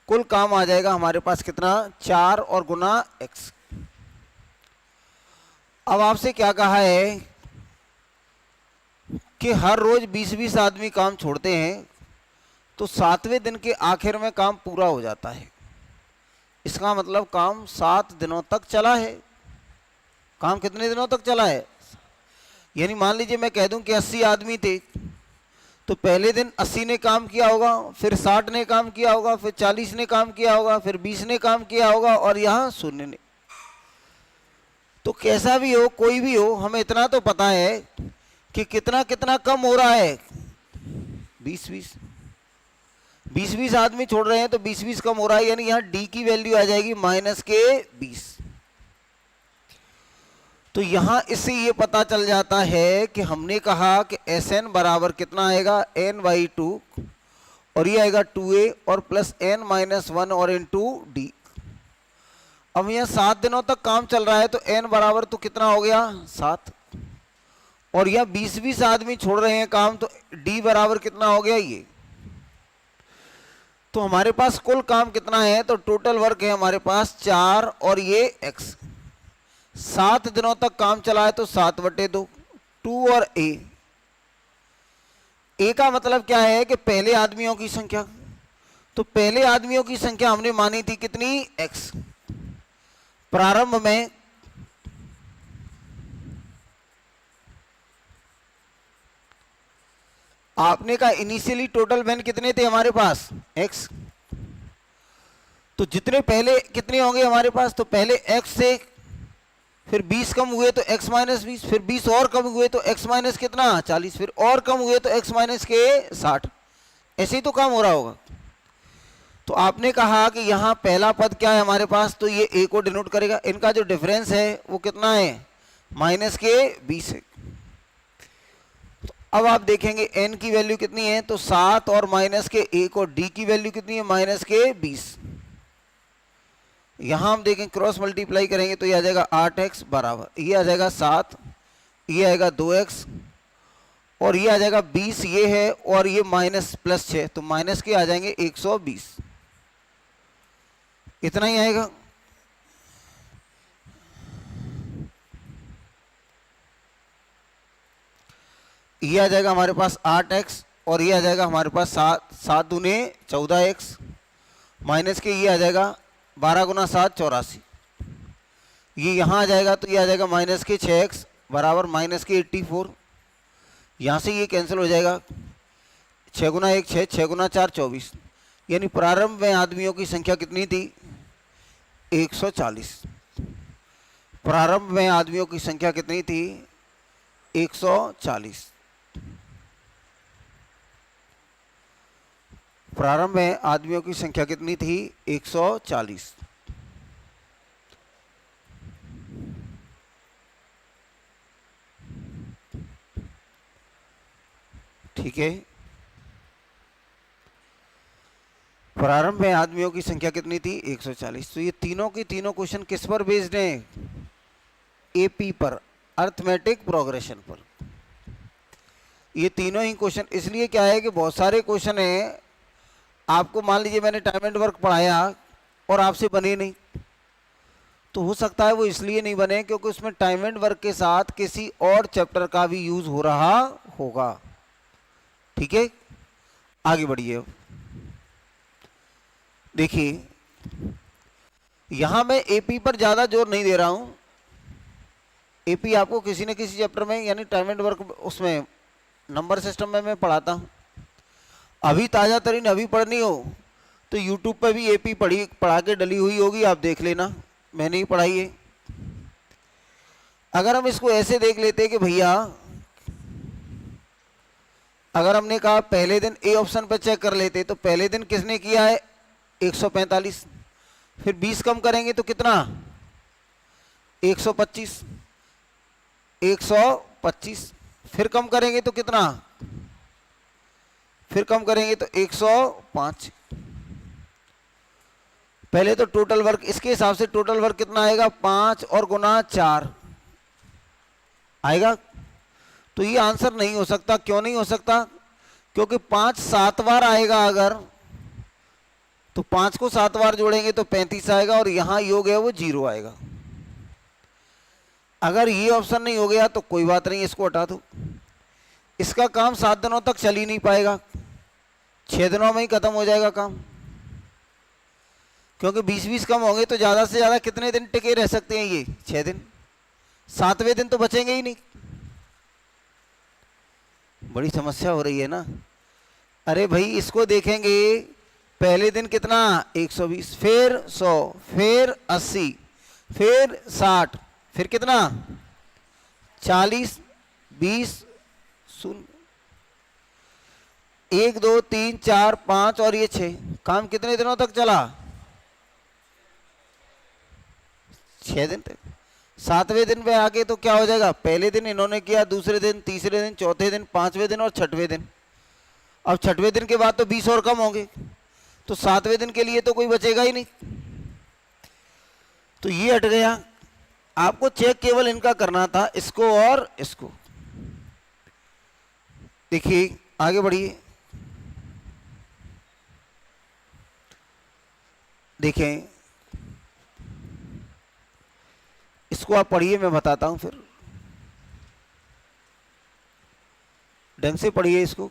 Speaker 1: कुल काम आ जाएगा हमारे पास कितना, 4 और गुना x। अब आपसे क्या कहा है कि हर रोज 20-20 आदमी काम छोड़ते हैं, तो 7वें दिन के आखिर में काम पूरा हो जाता है। इसका मतलब काम 7 दिनों तक चला है। काम कितने दिनों तक चला है, यानी मान लीजिए मैं कह दूं कि 80 आदमी थे, तो पहले दिन 80 ने काम किया होगा, फिर 60 ने काम किया होगा, फिर 40 ने काम किया होगा, फिर 20 ने काम किया होगा और यहाँ 0 ने। तो कैसा भी हो, कोई भी हो, हमें इतना तो पता है कि कितना कितना कम हो रहा है, 20-20 आदमी छोड़ रहे हैं तो 20-20 कम हो रहा है, यानी यहाँ डी की वैल्यू आ जाएगी -20। तो यहां इससे ये पता चल जाता है कि हमने कहा कि एस एन बराबर कितना आएगा, n/2 और ये आएगा 2a और प्लस n-1 और इंटू डी। अब यहाँ 7 दिनों तक काम चल रहा है तो n बराबर तो कितना हो गया, 7, और यहाँ 20-20 आदमी छोड़ रहे हैं काम, तो d बराबर कितना हो गया, ये तो हमारे पास कुल काम कितना है, तो टोटल वर्क है हमारे पास 4 और ये x। 7 दिनों तक काम चला है तो 7/2, 2 और a का मतलब क्या है कि पहले आदमियों की संख्या। तो पहले आदमियों की संख्या हमने मानी थी कितनी, x। प्रारंभ में आपने कहा इनिशियली टोटल मैन कितने थे हमारे पास, x। तो जितने पहले कितने होंगे हमारे पास, तो पहले x से फिर 20 कम हुए तो x माइनस 20, फिर 20 और कम हुए तो x माइनस कितना 40, फिर और कम हुए तो x माइनस के 60। ऐसे ही तो काम हो रहा होगा। तो आपने कहा कि यहाँ पहला पद क्या है हमारे पास, तो ये a को डिनोट करेगा। इनका जो डिफरेंस है वो कितना है, माइनस के 20 है। तो अब आप देखेंगे n की वैल्यू कितनी है, तो 7 और माइनस के 1 और d की वैल्यू कितनी है, माइनस के 20। यहां हम देखें क्रॉस मल्टीप्लाई करेंगे तो ये आ जाएगा 8x बराबर, ये आ जाएगा 7, ये आएगा 2x और ये आ जाएगा 20, ये है और ये माइनस प्लस 6, तो माइनस के आ जाएंगे 120। इतना ही आएगा। ये आ जाएगा हमारे पास 8x और ये आ जाएगा हमारे पास 7 दूने 14x, माइनस के ये आ जाएगा 12 गुना 7 84, ये यहाँ आ जाएगा तो ये आ जाएगा माइनस के 6x बराबर माइनस के 84। यहाँ से ये कैंसिल हो जाएगा, 6 गुना 1 6, 6 गुना 4 24, यानी प्रारंभ में आदमियों की संख्या कितनी थी, 140। प्रारंभ में आदमियों की संख्या कितनी थी, 140। प्रारंभ में आदमियों की संख्या कितनी थी, 140। ठीक है। प्रारंभ में आदमियों की संख्या कितनी थी, 140। तो ये तीनों के तीनों क्वेश्चन किस पर बेस्ड हैं, एपी पर, अर्थमेटिक प्रोग्रेशन पर। ये तीनों ही क्वेश्चन इसलिए क्या है कि बहुत सारे क्वेश्चन हैं, आपको मान लीजिए मैंने टाइम एंड वर्क पढ़ाया और आपसे बने नहीं, तो हो सकता है वो इसलिए नहीं बने क्योंकि उसमें टाइम एंड वर्क के साथ किसी और चैप्टर का भी यूज हो रहा होगा। ठीक है, आगे बढ़िए। देखिए यहां मैं एपी पर ज्यादा जोर नहीं दे रहा हूं। एपी आपको किसी न किसी चैप्टर में यानी टाइम एंड वर्क उसमें नंबर सिस्टम में मैं पढ़ाता हूं। अभी ताजा तरीन अभी पढ़नी हो तो यूट्यूब पर भी एपी पढ़ा के डली हुई होगी, आप देख लेना, मैंने ही पढ़ाई है। अगर हम इसको ऐसे देख लेते कि भैया अगर हमने कहा पहले दिन ए ऑप्शन पर चेक कर लेते, तो पहले दिन किसने किया है 145, फिर 20 कम करेंगे तो कितना 125, 125 फिर कम करेंगे तो कितना, फिर कम करेंगे तो 105। पहले तो टोटल वर्क इसके हिसाब से टोटल वर्क कितना आएगा 5 और गुना 4 आएगा। तो ये आंसर नहीं हो सकता। क्यों नहीं हो सकता, क्योंकि 5 7 बार आएगा अगर, तो 5 को 7 बार जोड़ेंगे तो 35 आएगा और यहां योग है वो 0 आएगा। अगर ये ऑप्शन नहीं हो गया तो कोई बात नहीं, इसको हटा दो। इसका काम 7 दिनों तक चल ही नहीं पाएगा, 6 दिनों में ही खत्म हो जाएगा काम, क्योंकि 20-20 कम होंगे तो ज्यादा से ज्यादा कितने दिन टिके रह सकते हैं ये 6 दिन, 7वें दिन तो बचेंगे ही नहीं। बड़ी समस्या हो रही है ना। अरे भाई इसको देखेंगे, पहले दिन कितना 120, फिर 100, फिर 80, फिर 60, फिर कितना 40, 20, 0, 1 2 3 4 5 और ये 6। काम कितने दिनों तक चला, 6 दिन तक। 7वें दिन पे आके तो क्या हो जाएगा, पहले दिन इन्होंने किया, दूसरे दिन, तीसरे दिन, चौथे दिन, 5वें दिन और 6वें दिन। अब 6वें दिन के बाद तो 20 और कम होंगे, तो 7वें दिन के लिए तो कोई बचेगा ही नहीं। तो ये हट गया। आपको चेक केवल इनका करना था, इसको और इसको। देखिए आगे बढ़िए। देखें, इसको आप पढ़िए, मैं बताता हूं फिर, ढंग से पढ़िए इसको।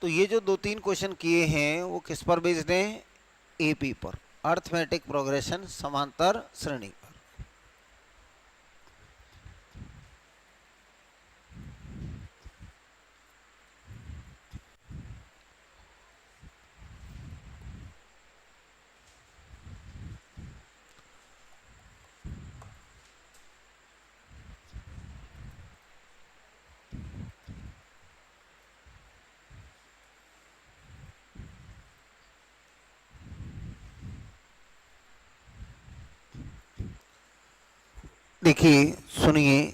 Speaker 1: तो ये जो 2-3 क्वेश्चन किए हैं वो किस पर बेस्ड हैं? एपी पर, अर्थमेटिक प्रोग्रेशन, समांतर श्रेणी पर। देखिए, सुनिए,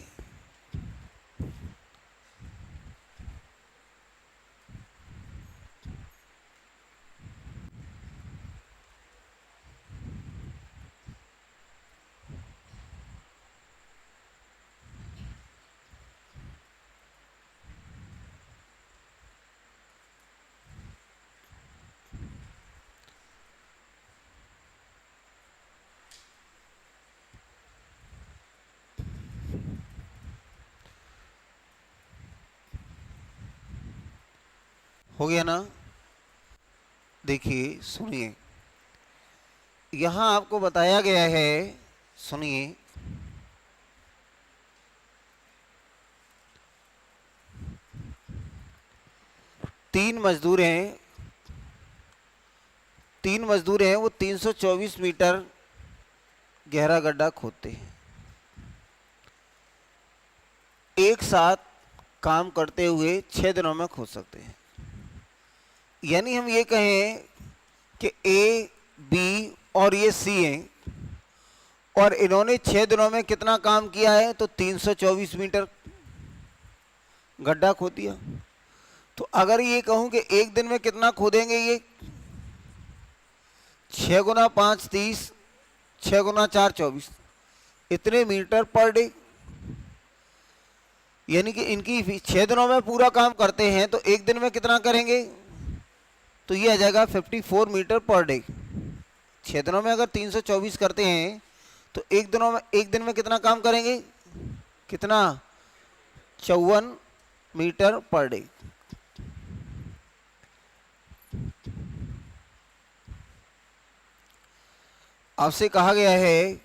Speaker 1: हो गया ना? देखिए, सुनिए, यहां आपको बताया गया है, सुनिए, तीन मजदूर हैं, वो 324 मीटर गहरा गड्ढा खोदते हैं। एक साथ काम करते हुए 6 दिनों में खोद सकते हैं। यानी हम ये कहें कि ए, बी और ये सी हैं, और इन्होंने 6 दिनों में कितना काम किया है? तो 324 मीटर गड्ढा खोद दिया। तो अगर ये कहूं कि एक दिन में कितना खोदेंगे, ये 6 गुना 5 30, 6 गुना 4 24, इतने मीटर पर डे। यानी कि इनकी 6 दिनों में पूरा काम करते हैं, तो एक दिन में कितना करेंगे? तो ये आ जाएगा 54 मीटर पर डे। 6 दिनों में अगर 324 करते हैं तो एक दिन में कितना काम करेंगे? कितना? 54 मीटर पर डे। आपसे कहा गया है,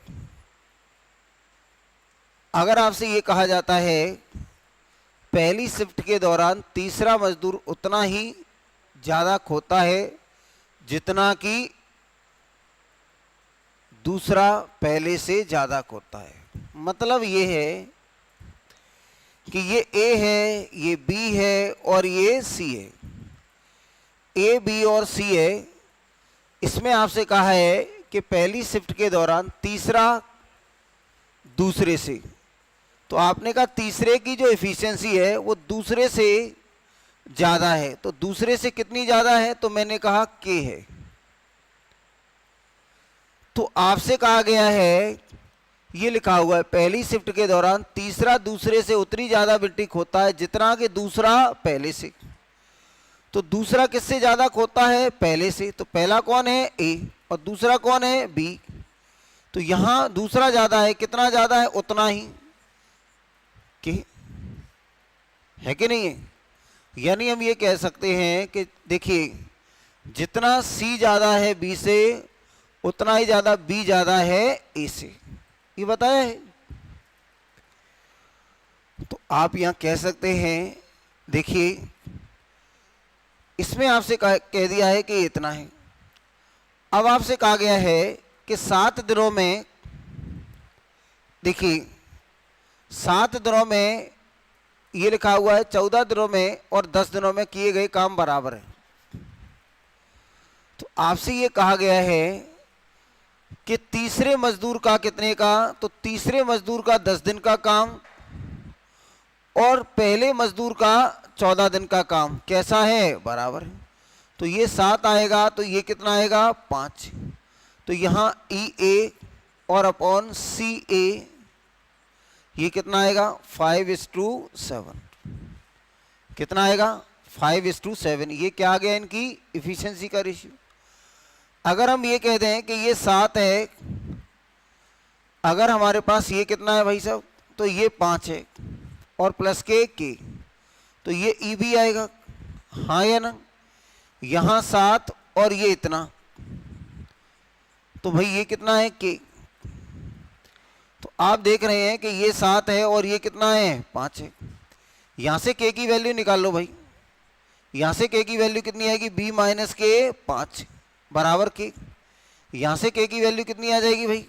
Speaker 1: अगर आपसे ये कहा जाता है पहली शिफ्ट के दौरान तीसरा मजदूर उतना ही ज्यादा खोदता है जितना कि दूसरा पहले से ज्यादा खोदता है, मतलब ये है कि ये ए है, ये बी है और ये सी है। ए, बी और सी है। इसमें आपसे कहा है कि पहली शिफ्ट के दौरान तीसरा दूसरे से, तो आपने कहा तीसरे की जो एफिशिएंसी है वो दूसरे से ज्यादा है, तो दूसरे से कितनी ज्यादा है? तो मैंने कहा के है। तो आपसे कहा गया है, ये लिखा हुआ है पहली शिफ्ट के दौरान तीसरा दूसरे से उतनी ज्यादा मिट्टी खोदता है जितना कि दूसरा पहले से। तो दूसरा किससे ज्यादा खोदता है? पहले से। तो पहला कौन है? ए, और दूसरा कौन है? बी। तो यहां दूसरा ज्यादा है, कितना ज्यादा है? उतना ही, कि है कि नहीं है? यानी हम ये कह सकते हैं कि देखिए, जितना सी ज्यादा है बी से उतना ही ज्यादा बी ज्यादा है ए से, ये बताया है। तो आप यहां कह सकते हैं, देखिए इसमें आपसे कह दिया है कि इतना है। अब आपसे कहा गया है कि 7 दिनों में, देखिए 7 दिनों में ये लिखा हुआ है 14 दिनों में और 10 दिनों में किए गए काम बराबर है। तो आपसे ये कहा गया है कि तीसरे मजदूर का कितने का, तो तीसरे मजदूर का 10 दिन का काम और पहले मजदूर का 14 दिन का काम कैसा है, बराबर है। तो ये 7 आएगा, तो ये कितना आएगा 5। तो यहाँ ई ए और अपॉन सी ए ये कितना आएगा 5:7। कितना आएगा 5:7। ये क्या आ गया इनकी इफिशिएंसी का रेशियो। अगर हम ये कह दें कि ये 7 है, अगर हमारे पास ये कितना है भाई साहब, तो ये 5 है और प्लस के, तो ये ई भी आएगा, हाँ या ना। यहाँ 7 और ये इतना, तो भाई ये कितना है के। तो आप देख रहे हैं कि ये 7 है और ये कितना है 5 है। यहाँ से के की वैल्यू निकाल लो भाई। यहाँ से के की वैल्यू कितनी आएगी, b माइनस के 5 बराबर के। यहाँ से के की वैल्यू कितनी आ जाएगी भाई,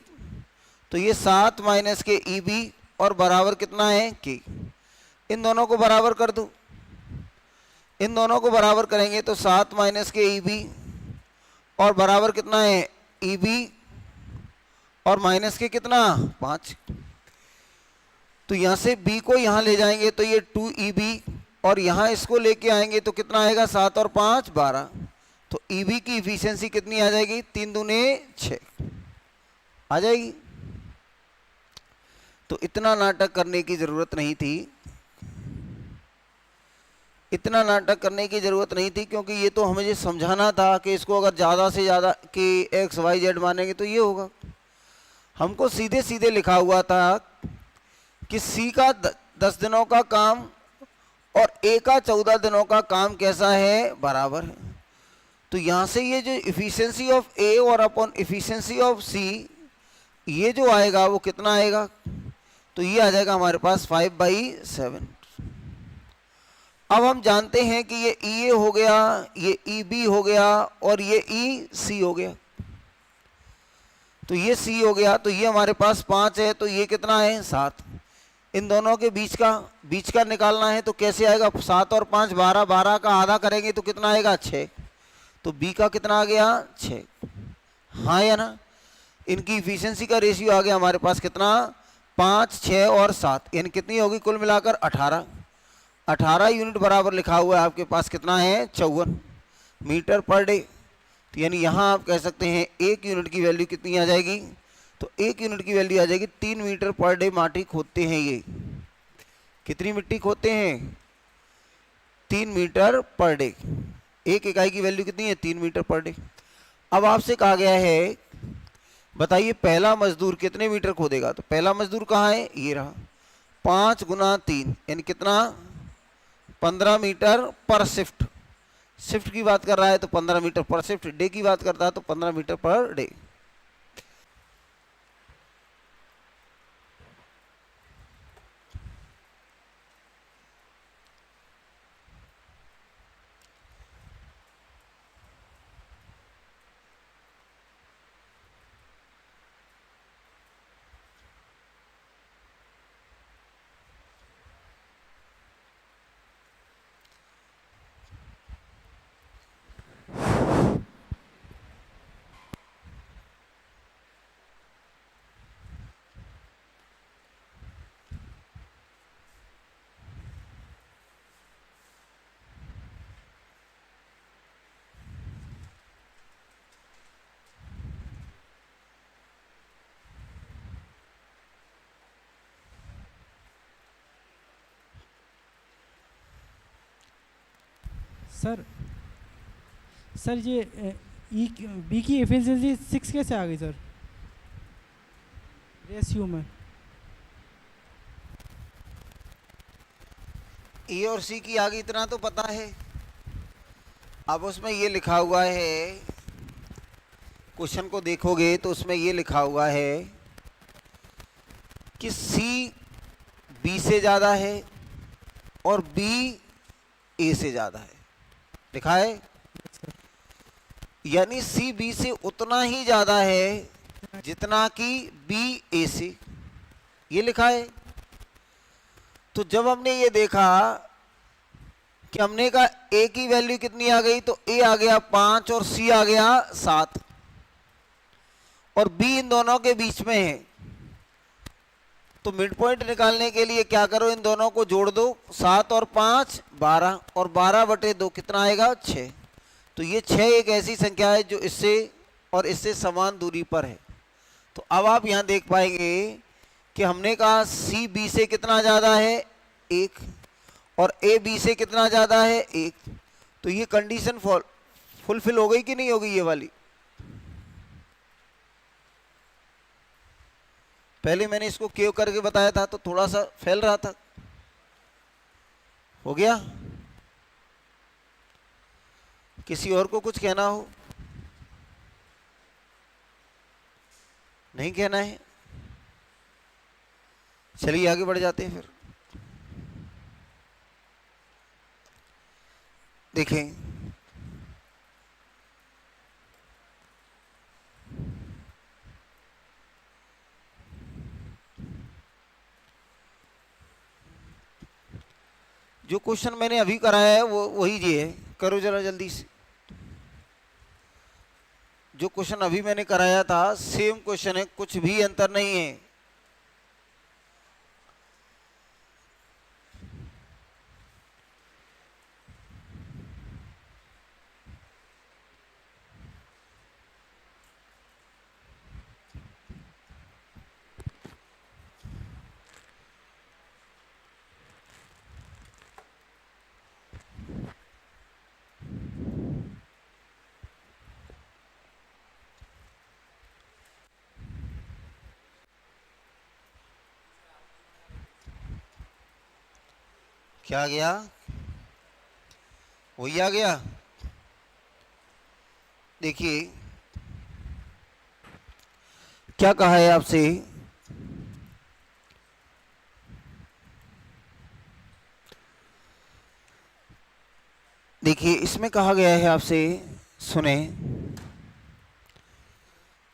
Speaker 1: तो ये 7 माइनस के ई बी और बराबर कितना है के। इन दोनों को बराबर कर दो। इन दोनों को बराबर करेंगे तो 7 माइनस के ई बी और बराबर कितना है ई बी और माइनस के कितना 5। तो यहाँ से b को यहाँ ले जाएंगे तो ये 2EB और यहाँ इसको लेके आएंगे तो कितना आएगा 7 और 5 12। तो EB की इफिशियंसी कितनी आ जाएगी 3 दूने 6 आ जाएगी। तो इतना नाटक करने की जरूरत नहीं थी, इतना नाटक करने की जरूरत नहीं थी, क्योंकि ये तो हमें समझाना था कि इसको अगर ज़्यादा से ज़्यादा कि XYZ मानेंगे तो ये होगा। हमको सीधे सीधे लिखा हुआ था कि C का 10 दिनों का काम और A का 14 दिनों का काम कैसा है, बराबर है। तो यहाँ से ये जो इफिशियंसी ऑफ A और अपॉन इफिशियंसी ऑफ C ये जो आएगा वो कितना आएगा, तो ये आ जाएगा हमारे पास 5/7। अब हम जानते हैं कि ये EA हो गया, ये EB हो गया और ये EC हो गया। तो ये C हो गया, तो ये हमारे पास 5 है, तो ये कितना है 7। इन दोनों के बीच का निकालना है, तो कैसे आएगा 7 और 5 12, 12 का आधा करेंगे तो कितना आएगा 6। तो B का कितना आ गया 6, हाँ या ना। इनकी इफिशियंसी का रेशियो आ गया हमारे पास कितना 5 6 और 7, यानी कितनी होगी कुल मिलाकर 18 यूनिट बराबर लिखा हुआ है आपके पास कितना है 54 मीटर पर डे। तो यानी यहाँ आप कह सकते हैं 1 यूनिट की वैल्यू कितनी आ जाएगी, तो 1 यूनिट की वैल्यू आ जाएगी 3 मीटर पर डे माटी खोदते हैं। ये कितनी मिट्टी खोदते हैं 3 मीटर पर डे। एक इकाई की वैल्यू कितनी है 3 मीटर पर डे। अब आपसे कहा गया है बताइए पहला मजदूर कितने मीटर खोदेगा, तो पहला मजदूर कहाँ है, ये रहा 5 × 3 यानी कितना 15 मीटर पर शिफ्ट। शिफ्ट की बात कर रहा है तो 15 मीटर पर शिफ्ट, डे की बात करता है तो 15 मीटर पर डे।
Speaker 2: सर ये बी की एफिशिएंसी 6 कैसे आ गई सर रेशियो में।
Speaker 1: ए और सी की आगे इतना तो पता है। अब उसमें ये लिखा हुआ है, क्वेश्चन को देखोगे तो उसमें ये लिखा हुआ है कि सी बी से ज़्यादा है और बी ए से ज़्यादा है, लिखा है। यानी सी बी से उतना ही ज़्यादा है जितना कि बी ए से, ये लिखा है। तो जब हमने ये देखा कि हमने कहा ए की वैल्यू कितनी आ गई, तो ए आ गया 5 और सी आ गया 7 और बी इन दोनों के बीच में है। तो मिड पॉइंट निकालने के लिए क्या करो, इन दोनों को जोड़ दो, 7 और 5 12 और 12/2 कितना आएगा 6। तो ये 6 एक ऐसी संख्या है जो इससे और इससे समान दूरी पर है। तो अब आप यहां देख पाएंगे कि हमने कहा सी बी से कितना ज्यादा है 1 और ए बी से कितना ज्यादा है 1। तो ये कंडीशन फुलफिल हो गई कि नहीं हो गई ये वाली? पहले मैंने इसको क्यों करके बताया था तो थोड़ा सा फैल रहा था, हो गया? किसी और को कुछ कहना हो? नहीं कहना है? चलिए आगे बढ़ जाते हैं फिर। देखें, जो क्वेश्चन मैंने अभी कराया है वो वही जी है, करो जरा जल्दी से। जो क्वेश्चन अभी मैंने कराया था सेम क्वेश्चन है, कुछ भी अंतर नहीं है। क्या आ गया? वही आ गया। देखिए क्या कहा है आपसे, देखिए इसमें कहा गया है आपसे, सुने,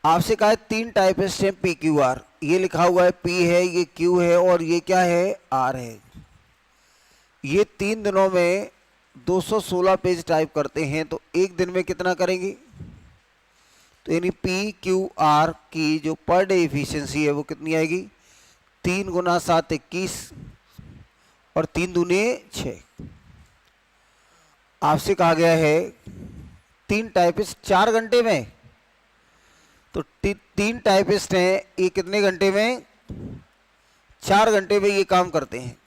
Speaker 1: आपसे कहा है 3 टाइप है स्टेप पी क्यू आर। ये लिखा हुआ है पी है, ये क्यू है और ये क्या है आर है। ये 3 दिनों में 216 पेज टाइप करते हैं, तो एक दिन में कितना करेंगे? तो यानी पी क्यू आर की जो पर डे इफिशियंसी है वो कितनी आएगी? 3 गुना 7 21 और 3 दूने 6। आपसे कहा गया है 3 टाइपिस्ट 4 घंटे में, तो 3 टाइपिस्ट हैं, ये कितने घंटे में? 4 घंटे में ये काम करते हैं।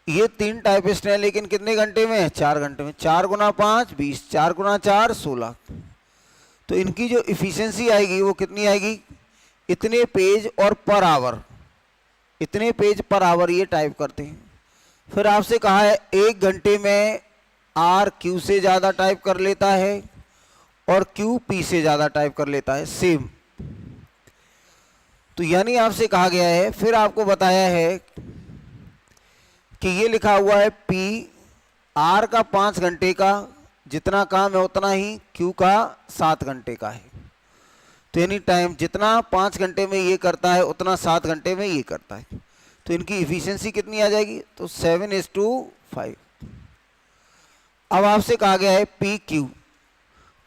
Speaker 1: ये 3 टाइपिस्ट हैं लेकिन कितने घंटे में? 4 घंटे में। 4 गुना 5 20, 4 गुना 4 16। तो इनकी जो इफिशियंसी आएगी वो कितनी आएगी? इतने पेज और पर आवर, इतने पेज पर आवर ये टाइप करते हैं। फिर आपसे कहा है 1 घंटे में आर क्यू से ज़्यादा टाइप कर लेता है और क्यू पी से ज़्यादा टाइप कर लेता है, सेम। तो यानी आपसे कहा गया है, फिर आपको बताया है कि ये लिखा हुआ है पी आर का 5 घंटे का जितना काम है उतना ही क्यू का 7 घंटे का है। तो यानी टाइम जितना 5 घंटे में ये करता है उतना 7 घंटे में ये करता है। तो इनकी इफिशियंसी कितनी आ जाएगी? तो 7:5। अब आपसे कहा गया है पी क्यू,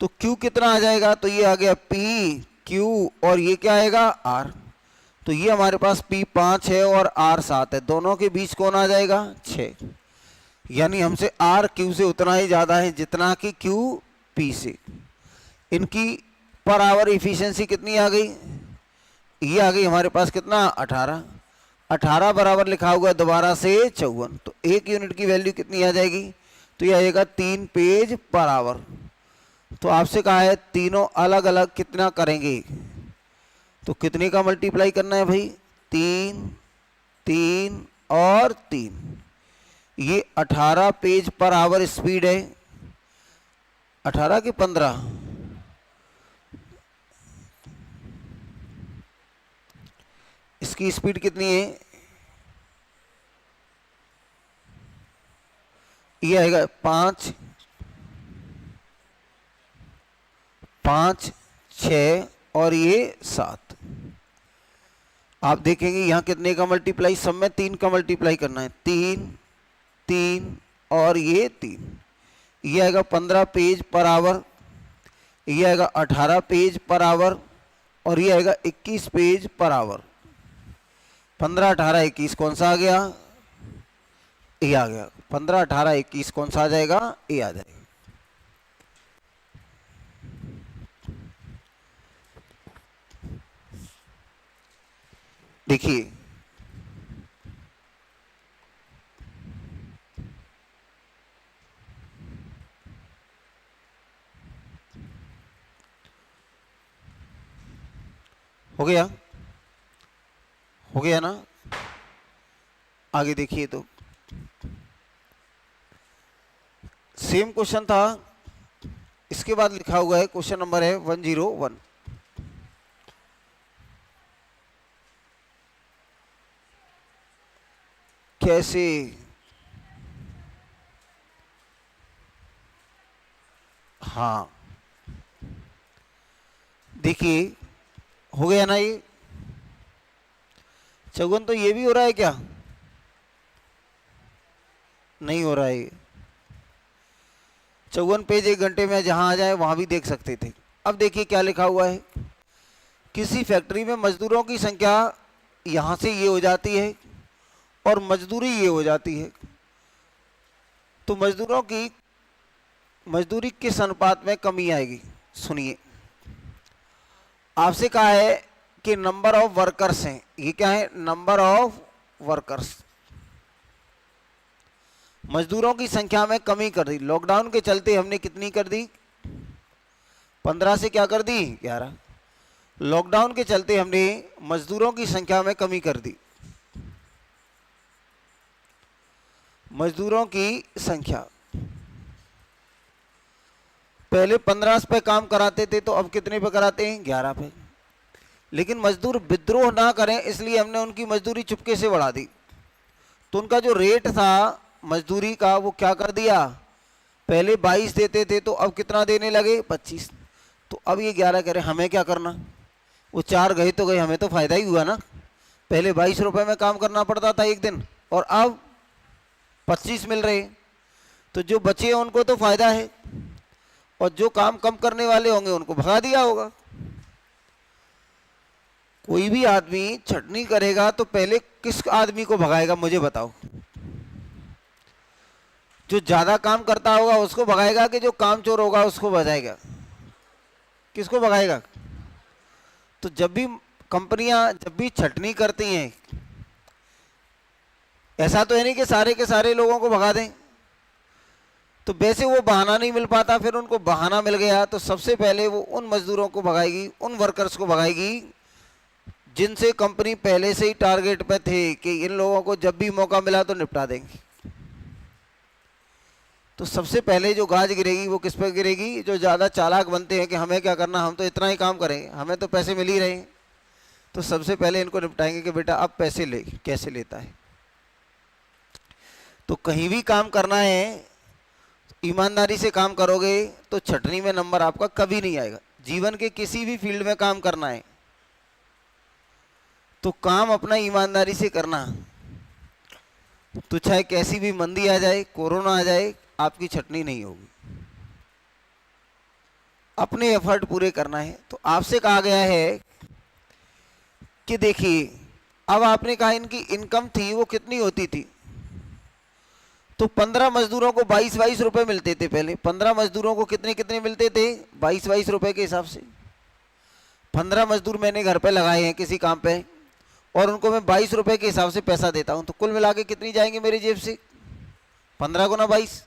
Speaker 1: तो क्यू कितना आ जाएगा? तो ये आ गया पी क्यू और ये क्या आएगा? आर। तो ये हमारे पास पी 5 है और आर 7 है, दोनों के बीच कौन आ जाएगा? 6। यानी हमसे आर क्यू से उतना ही ज़्यादा है जितना कि क्यू पी से। इनकी पर आवर इफिशियंसी कितनी आ गई? ये आ गई हमारे पास कितना? 18। 18 बराबर लिखा हुआ है दोबारा से 54। तो 1 यूनिट की वैल्यू कितनी आ जाएगी? तो ये आएगा 3 पेज पर आवर। तो आपसे कहा है तीनों अलग अलग कितना करेंगे, तो कितने का मल्टीप्लाई करना है भाई? 3 3 और 3। ये 18 पेज पर आवर स्पीड है, 18 के 15, इसकी स्पीड कितनी है? ये आएगा 5 5 6 और ये 7। आप देखेंगे यहाँ कितने का मल्टीप्लाई, सब में 3 का मल्टीप्लाई करना है, 3 3 और ये 3, ये आएगा 15 पेज पर आवर, ये आएगा 18 पेज पर आवर और ये आएगा 21 पेज पर आवर। 15 18 21 कौन सा आ गया, ए आ गया। 15 18 21 कौन सा आ जाएगा, ए आ जाएगा। देखिए हो गया, हो गया ना। आगे देखिए तो सेम क्वेश्चन था, इसके बाद लिखा हुआ है क्वेश्चन नंबर है 101। कैसे, हाँ देखिए हो गया ना ये। चौगुन तो ये भी हो रहा है क्या, नहीं हो रहा है ये। चौवन पेज 1 घंटे में जहां आ जाए वहां भी देख सकते थे। अब देखिए क्या लिखा हुआ है, किसी फैक्ट्री में मजदूरों की संख्या यहां से ये हो जाती है और मजदूरी ये हो जाती है, तो मजदूरों की मजदूरी किस अनुपात में कमी आएगी। सुनिए, आपसे कहा है कि नंबर ऑफ वर्कर्स हैं, ये क्या है, नंबर ऑफ वर्कर्स, मजदूरों की संख्या में कमी कर दी। लॉकडाउन के चलते हमने कितनी कर दी, 15 से क्या कर दी, 11। लॉकडाउन के चलते हमने मजदूरों की संख्या में कमी कर दी। मजदूरों की संख्या पहले 15 पे काम कराते थे, तो अब कितने पे कराते हैं, 11 पे। लेकिन मजदूर विद्रोह ना करें इसलिए हमने उनकी मजदूरी चुपके से बढ़ा दी। तो उनका जो रेट था मजदूरी का वो क्या कर दिया, पहले 22 देते थे तो अब कितना देने लगे, 25। तो अब ये 11 कह रहे हमें क्या करना, वो 4 गए तो गए, हमें तो फायदा ही हुआ ना। पहले 22 रुपए में काम करना पड़ता था एक दिन और अब 25 मिल रहे, तो जो बचे हैं उनको तो फायदा है और जो काम कम करने वाले होंगे उनको भगा दिया होगा। कोई भी आदमी छटनी करेगा तो पहले किस आदमी को भगाएगा, मुझे बताओ। जो ज्यादा काम करता होगा उसको भगाएगा कि जो कामचोर होगा उसको भगाएगा, किसको भगाएगा। तो जब भी कंपनियां जब भी छटनी करती हैं, ऐसा तो है नहीं कि सारे के सारे लोगों को भगा दें, तो वैसे वो बहाना नहीं मिल पाता, फिर उनको बहाना मिल गया तो सबसे पहले वो उन मजदूरों को भगाएगी, उन वर्कर्स को भगाएगी जिनसे कंपनी पहले से ही टारगेट पे थे कि इन लोगों को जब भी मौका मिला तो निपटा देंगे। तो सबसे पहले जो गाज गिरेगी वो किस पर गिरेगी, जो ज़्यादा चालाक बनते हैं कि हमें क्या करना, हम तो इतना ही काम करेंगे, हमें तो पैसे मिल ही रहे हैं। तो सबसे पहले इनको निपटाएंगे कि बेटा अब पैसे ले, कैसे लेता है। तो कहीं भी काम करना है ईमानदारी से काम करोगे तो छटनी में नंबर आपका कभी नहीं आएगा। जीवन के किसी भी फील्ड में काम करना है तो काम अपना ईमानदारी से करना, तो चाहे कैसी भी मंदी आ जाए, कोरोना आ जाए, आपकी छटनी नहीं होगी। अपने एफर्ट पूरे करना है। तो आपसे कहा गया है कि देखिए, अब आपने कहा इनकी इनकम थी वो कितनी होती थी, तो 15 मजदूरों को 22-22 रुपए मिलते थे पहले। 15 मजदूरों को कितने कितने मिलते थे, 22-22 रुपए के हिसाब से। 15 मजदूर मैंने घर पे लगाए हैं किसी काम पे और उनको मैं 22 रुपए के हिसाब से पैसा देता हूं, तो कुल मिला के कितनी जाएंगे मेरी जेब से, 15 गुना 22।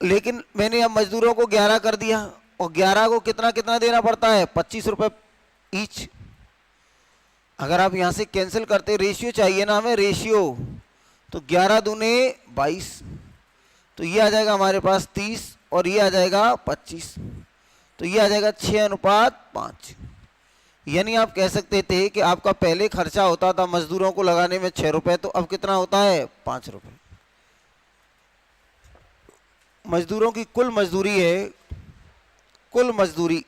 Speaker 1: लेकिन मैंने अब मजदूरों को 11 कर दिया और 11 को कितना कितना देना पड़ता है, 25 रुपए ईच। अगर आप यहां से कैंसिल करते, रेशियो चाहिए ना हमें, रेशियो, तो 11 दूने 22, तो ये आ जाएगा हमारे पास 30 और ये आ जाएगा 25, तो ये आ जाएगा 6:5। यानी आप कह सकते थे कि आपका पहले खर्चा होता था मजदूरों को लगाने में 6 रुपए, तो अब कितना होता है, 5 रुपए। मजदूरों की कुल मजदूरी है, कुल मजदूरी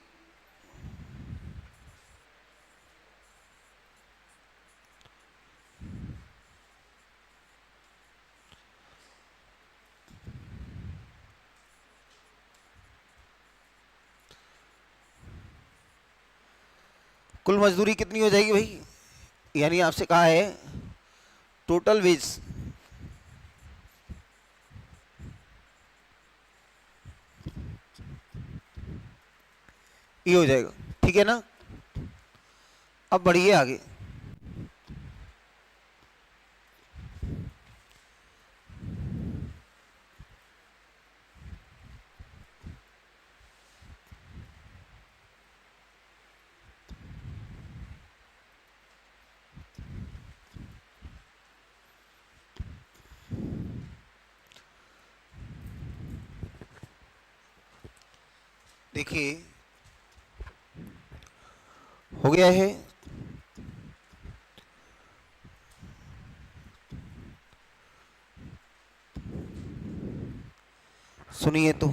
Speaker 1: कुल मजदूरी कितनी हो जाएगी भाई? यानी आपसे कहा है टोटल वेज, ये हो जाएगा, ठीक है ना। अब बढ़िए आगे, देखिए हो गया है। सुनिए तो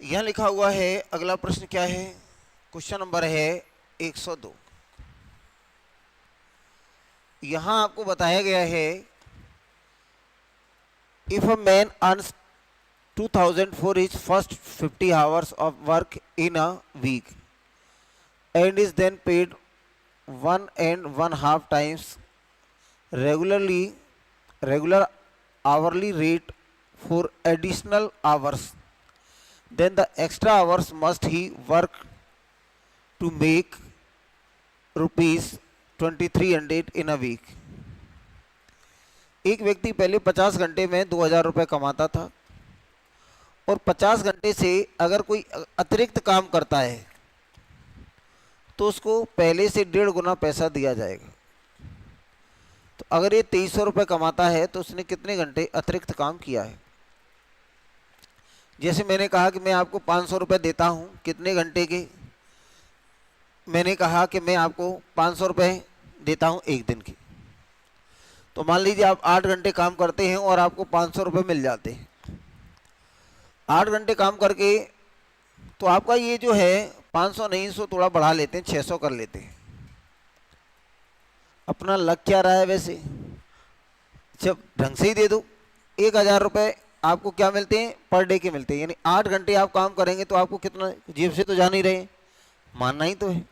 Speaker 1: यहां लिखा हुआ है, अगला प्रश्न क्या है? क्वेश्चन नंबर है 102। यहां आपको बताया गया है, if a man earns 2000 for his first 50 hours of work in a week and is then paid 1.5 times regular hourly rate for additional hours, then the extra hours must he work to make rupees 2300 in a week। एक व्यक्ति पहले 50 घंटे में 2000 रुपये कमाता था और 50 घंटे से अगर कोई अतिरिक्त काम करता है तो उसको पहले से 1.5 गुना पैसा दिया जाएगा। तो अगर ये 2300 रुपये कमाता है तो उसने कितने घंटे अतिरिक्त काम किया है? जैसे मैंने कहा कि मैं आपको 500 रुपये देता हूँ, कितने घंटे के? मैंने कहा कि मैं आपको 500 रुपये देता हूँ एक दिन के। तो मान लीजिए आप 8 घंटे काम करते हैं और आपको 500 रुपये मिल जाते हैं। 8 घंटे काम करके तो आपका ये जो है 500 नहीं, 100 थोड़ा बढ़ा लेते हैं, 600 कर लेते हैं। अपना लग क्या रहा है वैसे? जब ढंग से ही दे दो। 1000 रुपये आपको क्या मिलते हैं? पर डे के मिलते हैं। यानी 8 घंटे आप काम करेंगे तो आपको कितना जेब से तो जान ही रहे, मानना ही तो है।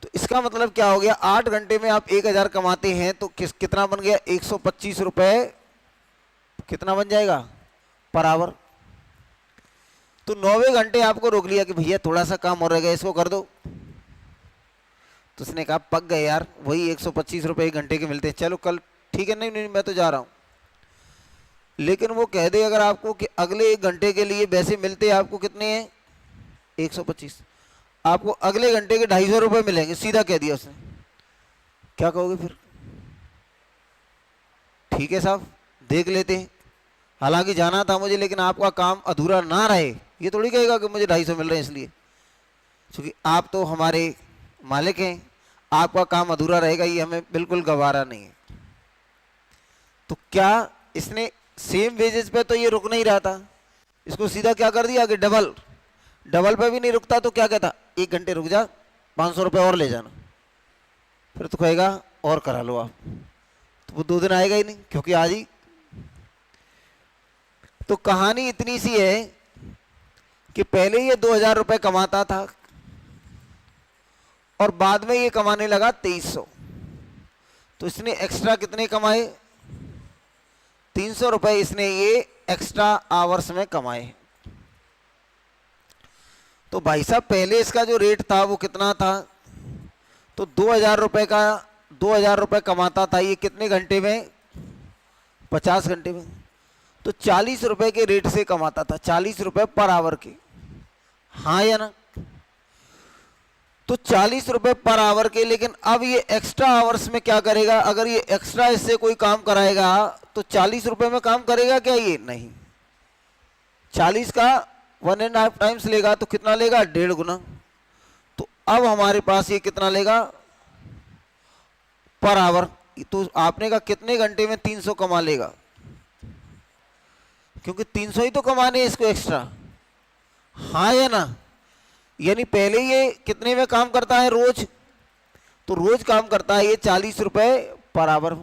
Speaker 1: तो इसका मतलब क्या हो गया? 8 घंटे में आप 1000 कमाते हैं तो कितना बन गया? 125 रुपये कितना बन जाएगा? Per hour. तो 9वें घंटे आपको रोक लिया कि भैया थोड़ा सा काम और रह गया, इसको कर दो। तो उसने कहा पक गए यार, वही 125 रुपये एक घंटे के मिलते हैं, चलो कल ठीक है, नहीं नहीं मैं तो जा रहा हूँ। लेकिन वो कह दे अगर आपको कि अगले 1 घंटे के लिए वैसे मिलते आपको कितने हैं? 125, आपको अगले घंटे के 250 रुपये मिलेंगे, सीधा कह दिया उसने। क्या कहोगे फिर? ठीक है साहब, देख लेते हैं, हालांकि जाना था मुझे लेकिन आपका काम अधूरा ना रहे। ये थोड़ी कहेगा कि मुझे 250 मिल रहे हैं इसलिए, क्योंकि आप तो हमारे मालिक हैं, आपका काम अधूरा रहेगा, ये हमें बिल्कुल गवारा नहीं है। तो क्या इसने सेम वेजेस पे तो ये रुक नहीं रहा था, इसको सीधा क्या कर दिया कि डबल पे भी नहीं रुकता। तो क्या कहता? 1 घंटे रुक जा, 500 रुपये और ले जाना। फिर तो कहेगा और करा लो आप, तो वो 2 दिन आएगा ही नहीं, क्योंकि आज ही। तो कहानी इतनी सी है कि पहले ये 2000 रुपये कमाता था और बाद में ये कमाने लगा 2300। तो इसने एक्स्ट्रा कितने कमाए? 300 रुपये इसने ये एक्स्ट्रा आवर्स में कमाए। तो भाई साहब पहले इसका जो रेट था वो कितना था? तो 2000 रुपये का 2000 रुपये कमाता था ये कितने घंटे में? 50 घंटे में। तो 40 रुपये के रेट से कमाता था, 40 रुपये पर आवर के, हाँ या ना? तो 40 रुपये पर आवर के। लेकिन अब ये एक्स्ट्रा आवर्स में क्या करेगा? अगर ये एक्स्ट्रा इससे कोई काम कराएगा तो 40 रुपये में काम करेगा क्या? ये नहीं, 40 का 1.5 टाइम्स लेगा तो कितना लेगा? 1.5 गुना। तो अब हमारे पास ये कितना लेगा पर आवर? तो आपने कहा कितने घंटे में 300 कमा लेगा, क्योंकि 300 ही तो कमाने इसको एक्स्ट्रा, हाँ या ना? यानी पहले ये कितने में काम करता है रोज? तो रोज काम करता है ये 40 रुपये पर आवर।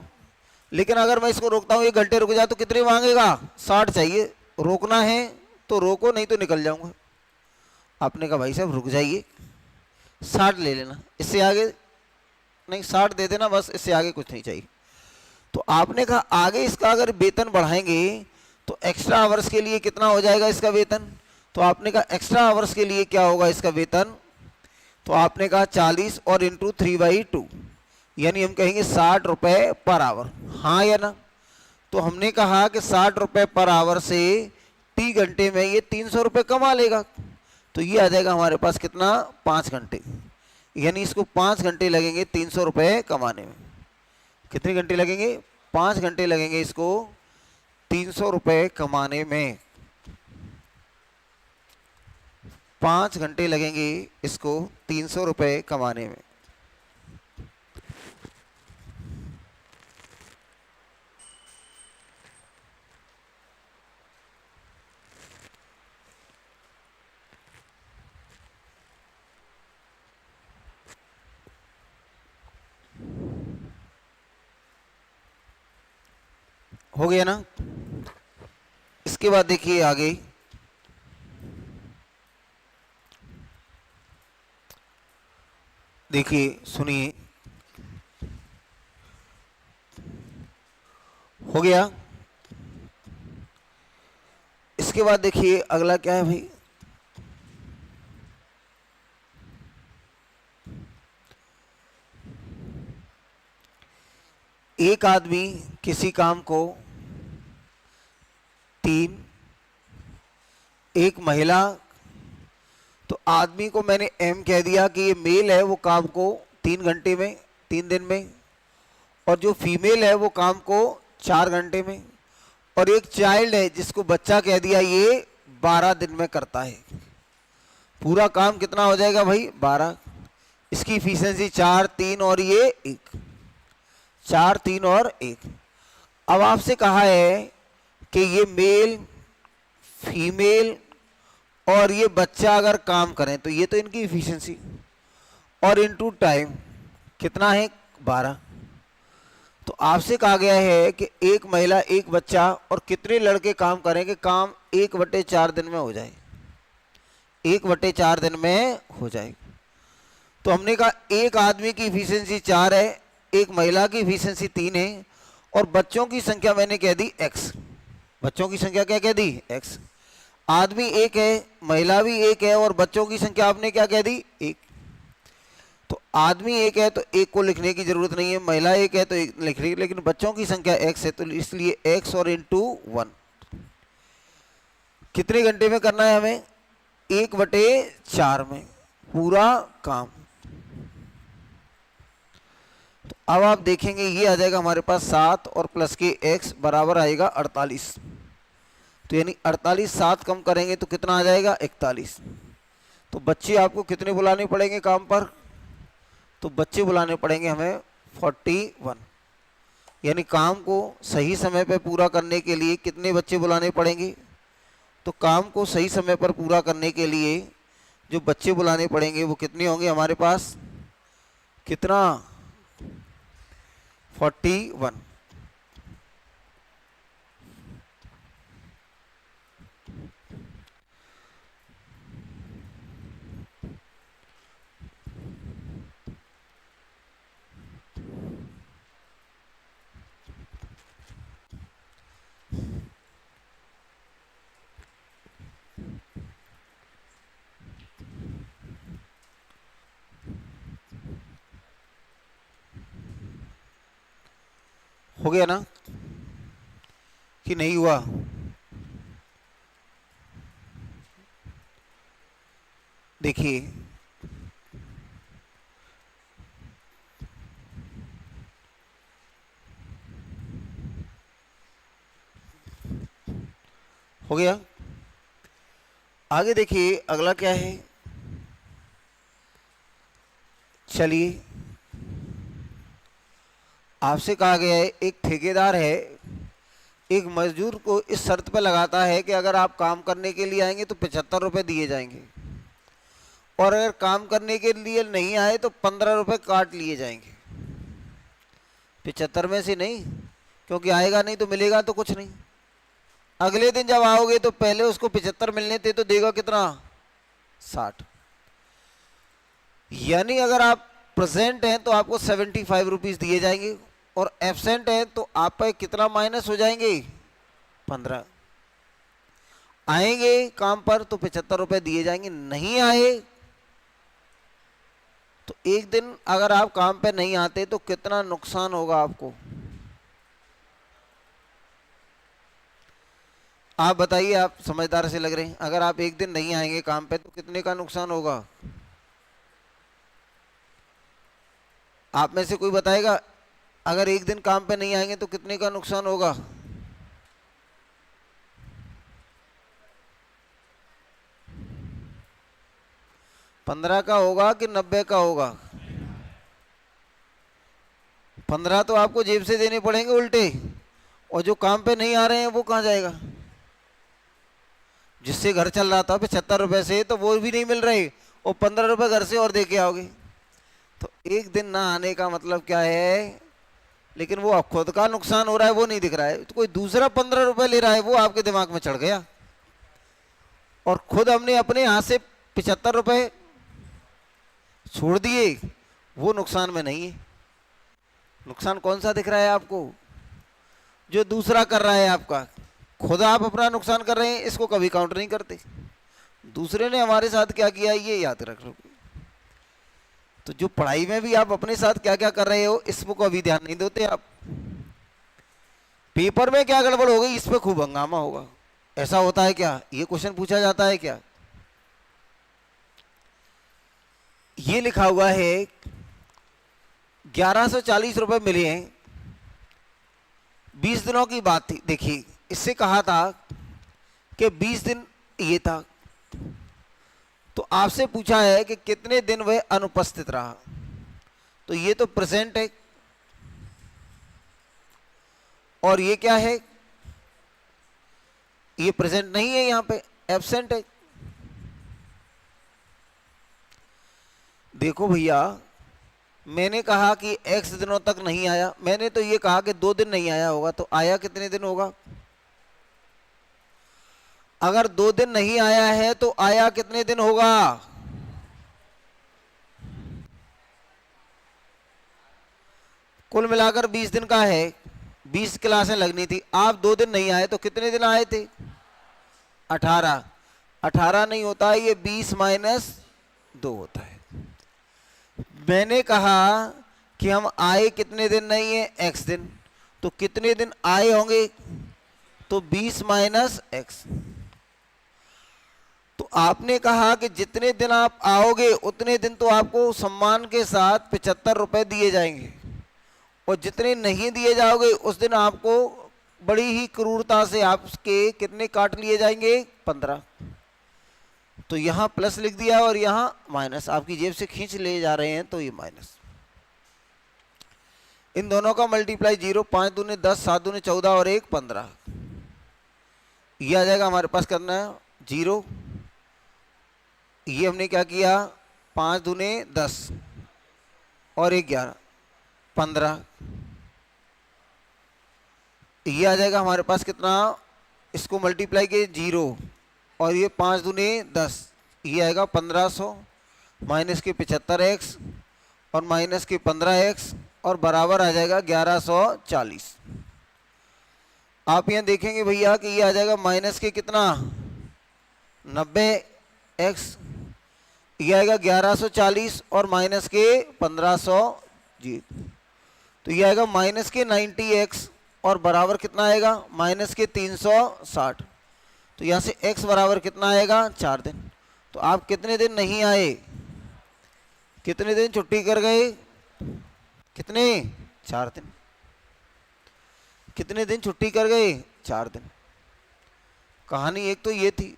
Speaker 1: लेकिन अगर मैं इसको रोकता हूँ 1 घंटे रुक जा तो कितने मांगेगा? 60 चाहिए। रोकना है तो रोको, नहीं तो निकल जाऊंगा। आपने कहा भाई साहब रुक जाइए, 60 ले लेना, इससे आगे नहीं, 60 दे देना बस, इससे आगे कुछ नहीं चाहिए। तो आपने कहा आगे इसका अगर वेतन बढ़ाएंगे तो एक्स्ट्रा आवर्स के लिए कितना हो जाएगा इसका वेतन? तो आपने कहा एक्स्ट्रा आवर्स के लिए क्या होगा इसका वेतन? तो आपने कहा 40 और इंटू 3/2, यानी हम कहेंगे 60 रुपये पर आवर, हाँ या ना? तो हमने कहा कि 60 रुपये पर आवर से टी घंटे में ये 300 रुपये कमा लेगा। तो ये आ जाएगा हमारे पास कितना? 5 घंटे, यानी इसको 5 घंटे लगेंगे 300 रुपये कमाने में। कितने घंटे लगेंगे? 5 घंटे लगेंगे इसको 300 रुपये कमाने में। 5 घंटे लगेंगे इसको 300 रुपये कमाने में। हो गया ना? इसके बाद देखिए आगे, देखिए सुनिए, हो गया। इसके बाद देखिए अगला क्या है भाई, एक आदमी किसी काम को 3, एक महिला, तो आदमी को मैंने एम कह दिया कि ये मेल है वो काम को 3 घंटे में, 3 दिन में, और जो फीमेल है वो काम को 4 घंटे में, और एक चाइल्ड है जिसको बच्चा कह दिया ये 12 दिन में करता है। पूरा काम कितना हो जाएगा भाई? 12। इसकी इफिशिएंसी 4, 3 और ये 1, 4, 3 और 1। अब आपसे कहा है कि ये मेल, फीमेल और ये बच्चा अगर काम करें तो ये तो इनकी इफिशिएंसी, और इनटू टाइम कितना है? 12। तो आपसे कहा गया है कि एक महिला, एक बच्चा और कितने लड़के काम करें कि काम 1/4 दिन में हो जाए, 1/4 दिन में हो जाए। तो हमने कहा एक आदमी की इफिशिएंसी 4 है, एक महिला की इफिशिएंसी 3 है, और बच्चों की संख्या मैंने कह दी x। बच्चों की संख्या क्या कह दी? x। आदमी 1 है, महिला भी 1 है, और बच्चों की संख्या आपने क्या कह दी? 1। तो आदमी 1 है तो 1 को लिखने की जरूरत नहीं है, महिला 1 है तो 1 लिख रही है, लेकिन बच्चों की संख्या x है तो इसलिए x और इंटू 1। कितने घंटे में करना है हमें? 1/4 में पूरा काम। तो अब आप देखेंगे ये आ जाएगा हमारे पास 7 और प्लस के x बराबर आएगा 48। तो यानी 48, 7 कम करेंगे तो कितना आ जाएगा? 41। तो बच्चे आपको कितने बुलाने पड़ेंगे काम पर? तो बच्चे बुलाने पड़ेंगे हमें 41। यानी काम को सही समय पर पूरा करने के लिए कितने बच्चे बुलाने पड़ेंगे? तो काम को सही समय पर पूरा करने के लिए जो बच्चे बुलाने पड़ेंगे वो कितने होंगे हमारे पास? कितना? 41। हो गया ना कि नहीं हुआ? देखिए हो गया। आगे देखिए अगला क्या है, चलिए आपसे कहा गया है एक ठेकेदार है, एक मजदूर को इस शर्त पर लगाता है कि अगर आप काम करने के लिए आएंगे तो 75 रुपये दिए जाएंगे, और अगर काम करने के लिए नहीं आए तो 15 रुपये काट लिए जाएंगे। 75 में से नहीं, क्योंकि आएगा नहीं तो मिलेगा तो कुछ नहीं। अगले दिन जब आओगे तो पहले उसको 75 मिलने थे तो देगा कितना? 60। यानी अगर आप प्रेजेंट हैं तो आपको 75 रुपीज दिए जाएंगे, और एब्सेंट है तो आप पे कितना माइनस हो जाएंगे? 15। आएंगे काम पर तो 75 रुपए दिए जाएंगे, नहीं आए तो एक दिन अगर आप काम पे नहीं आते तो कितना नुकसान होगा आपको? आप बताइए, आप समझदार से लग रहे हैं। अगर आप एक दिन नहीं आएंगे काम पे तो कितने का नुकसान होगा? आप में से कोई बताएगा अगर एक दिन काम पे नहीं आएंगे तो कितने का नुकसान होगा? पंद्रह का होगा कि 90 का होगा? 15 तो आपको जेब से देने पड़ेंगे उल्टे, और जो काम पे नहीं आ रहे हैं वो कहाँ जाएगा? जिससे घर चल रहा था 75 रुपए से, तो वो भी नहीं मिल रहे, और 15 रुपए घर से और दे के आओगे। तो एक दिन ना आने का मतलब क्या है? लेकिन वो अब खुद का नुकसान हो रहा है वो नहीं दिख रहा है, तो कोई दूसरा 15 रुपए ले रहा है वो आपके दिमाग में चढ़ गया, और खुद हमने अपने यहाँ से 75 रुपए छोड़ दिए, वो नुकसान में नहीं है। नुकसान कौन सा दिख रहा है आपको? जो दूसरा कर रहा है आपका। खुद आप अपना नुकसान कर रहे हैं, इसको कभी काउंट नहीं करते। दूसरे ने हमारे साथ क्या किया ये याद रख लो। तो जो पढ़ाई में भी आप अपने साथ क्या क्या कर रहे हो इसको कभी ध्यान नहीं देते आप। पेपर में क्या गड़बड़ हो गई इस पे खूब हंगामा होगा। ऐसा होता है क्या? ये क्वेश्चन पूछा जाता है क्या? ये लिखा हुआ है 1140 रुपए मिले हैं, 20 दिनों की बात थी। देखिए इससे कहा था कि 20 दिन ये था, तो आपसे पूछा है कि कितने दिन वह अनुपस्थित रहा। तो ये तो प्रेजेंट है, और ये क्या है? ये प्रेजेंट नहीं है, यहां पे एब्सेंट है। देखो भैया, मैंने कहा कि x दिनों तक नहीं आया, मैंने तो ये कहा कि 2 दिन नहीं आया होगा, तो आया कितने दिन होगा? अगर 2 दिन नहीं आया है तो आया कितने दिन होगा? कुल मिलाकर 20 दिन का है, 20 क्लासें लगनी थी। आप 2 दिन नहीं आए तो कितने दिन आए थे? 18। 18 नहीं होता, ये 20 माइनस 2 होता है। मैंने कहा कि हम आए कितने दिन नहीं है? x दिन। तो कितने दिन आए होंगे? तो 20 माइनस x। तो आपने कहा कि जितने दिन आप आओगे उतने दिन तो आपको सम्मान के साथ 75 रुपए दिए जाएंगे, और जितने नहीं दिए जाओगे उस दिन आपको बड़ी ही क्रूरता से आपके कितने काट लिए जाएंगे? 15। तो यहां प्लस लिख दिया और यहां माइनस, आपकी जेब से खींच ले जा रहे हैं तो ये माइनस। इन दोनों का मल्टीप्लाई 0, 5 दूने 10, 7 दूने 14 और 1 15। ये आ जाएगा हमारे पास करना है 0। ये हमने क्या किया? 5 दूने 10 और 1 11 15। ये आ जाएगा हमारे पास कितना? इसको मल्टीप्लाई के 0 और ये 5 दूने 10, ये आएगा 1500 माइनस के 75x और माइनस के 15x और बराबर आ जाएगा 1140। आप यहाँ देखेंगे भैया कि ये आ जाएगा माइनस के कितना? 90x, ये आएगा 1140 और माइनस के 1500 जी, तो ये आएगा माइनस के 90x और बराबर कितना आएगा? माइनस के 360। तो यहाँ से x बराबर कितना आएगा? 4 दिन। तो आप कितने दिन नहीं आए? कितने दिन छुट्टी कर गए? कितने? 4 दिन। कितने दिन छुट्टी कर गए? 4 दिन। कहानी एक तो ये थी,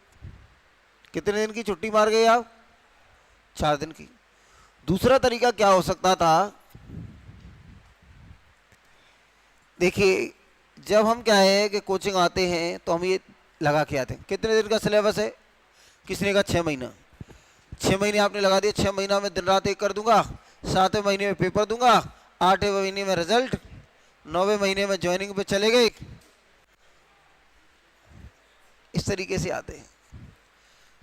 Speaker 1: कितने दिन की छुट्टी मार गए आप? 4 दिन की। दूसरा तरीका क्या हो सकता था? देखिए, जब हम क्या है कि कोचिंग आते हैं तो हम ये लगा के आते हैं कितने दिन का सिलेबस है। किसी ने कहा 6 महीना। 6 महीने आपने लगा दिया, 6 महीना में दिन रात एक कर दूंगा, 7वें महीने में पेपर दूंगा, 8वें महीने में रिजल्ट, 9वें महीने में ज्वाइनिंग पे चले गए। इस तरीके से आते हैं।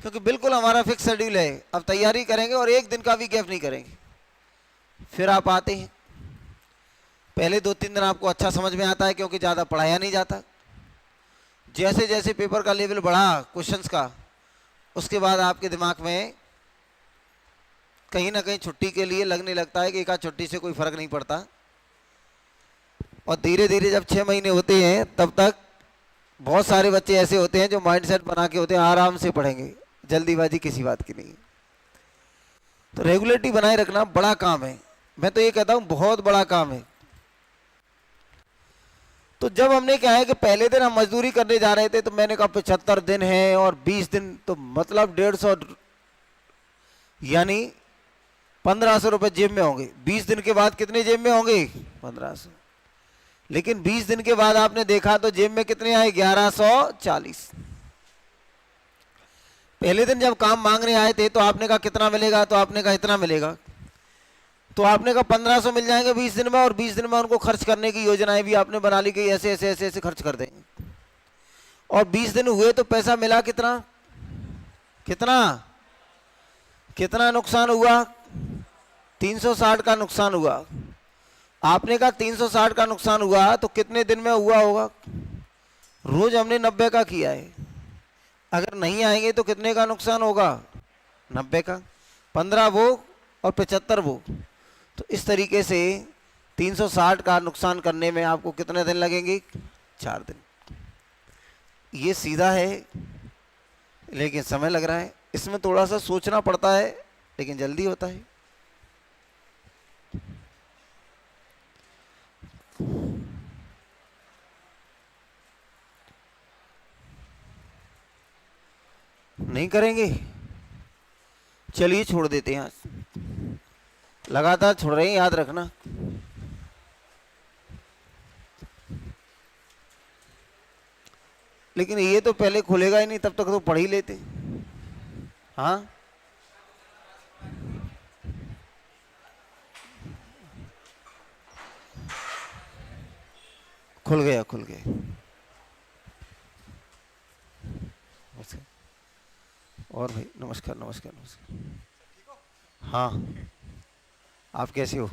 Speaker 1: क्योंकि बिल्कुल हमारा फिक्स शेड्यूल है, अब तैयारी करेंगे और एक दिन का भी गैप नहीं करेंगे। फिर आप आते हैं, पहले 2-3 दिन आपको अच्छा समझ में आता है क्योंकि ज़्यादा पढ़ाया नहीं जाता। जैसे जैसे पेपर का लेवल बढ़ा क्वेश्चंस का, उसके बाद आपके दिमाग में कहीं ना कहीं छुट्टी के लिए लगने लगता है कि एक आध छुट्टी से कोई फर्क नहीं पड़ता। और धीरे धीरे जब 6 महीने होते हैं तब तक बहुत सारे बच्चे ऐसे होते हैं जो माइंडसेट बना के होते हैं आराम से पढ़ेंगे, जल्दीबाजी किसी बात की नहीं। तो रेगुलरिटी बनाए रखना बड़ा काम है, मैं तो ये कहता हूँ बहुत बड़ा काम है। तो जब हमने क्या है कि पहले दिन हम मजदूरी करने जा रहे थे तो मैंने कहा 75 दिन है और 20 दिन तो मतलब 150, यानी 1500 रुपये जेब में होंगे। 20 दिन के बाद कितने जेब में होंगे? 1500। लेकिन 20 दिन के बाद आपने देखा तो जेब में कितने आए? 1140। पहले दिन जब काम मांगने आए थे तो आपने कहा कितना मिलेगा, तो आपने कहा इतना मिलेगा, तो आपने कहा 1500 मिल जाएंगे 20 दिन में, और 20 दिन में उनको खर्च करने की योजनाएं भी आपने बना ली कि ऐसे ऐसे ऐसे ऐसे खर्च कर देंगे। और 20 दिन हुए तो पैसा मिला कितना? कितना कितना नुकसान हुआ? 360 का नुकसान हुआ। आपने कहा 360 का नुकसान हुआ तो कितने दिन में हुआ होगा? रोज हमने 90 का किया है, अगर नहीं आएंगे तो कितने का नुकसान होगा? 90 का। 15 वो और 75 वो, तो इस तरीके से 360 का नुकसान करने में आपको कितने दिन लगेंगे? 4 दिन। ये सीधा है लेकिन समय लग रहा है, इसमें थोड़ा सा सोचना पड़ता है लेकिन जल्दी होता है। नहीं करेंगे, चलिए छोड़ देते हैं आज, लगातार छोड़ रहे हैं, याद रखना। लेकिन ये तो पहले खुलेगा ही नहीं, तब तक तो पढ़ ही लेते। हाँ, खुल गया खुल गया। और भाई नमस्कार नमस्कार नमस्कार। हाँ, आप कैसे हो?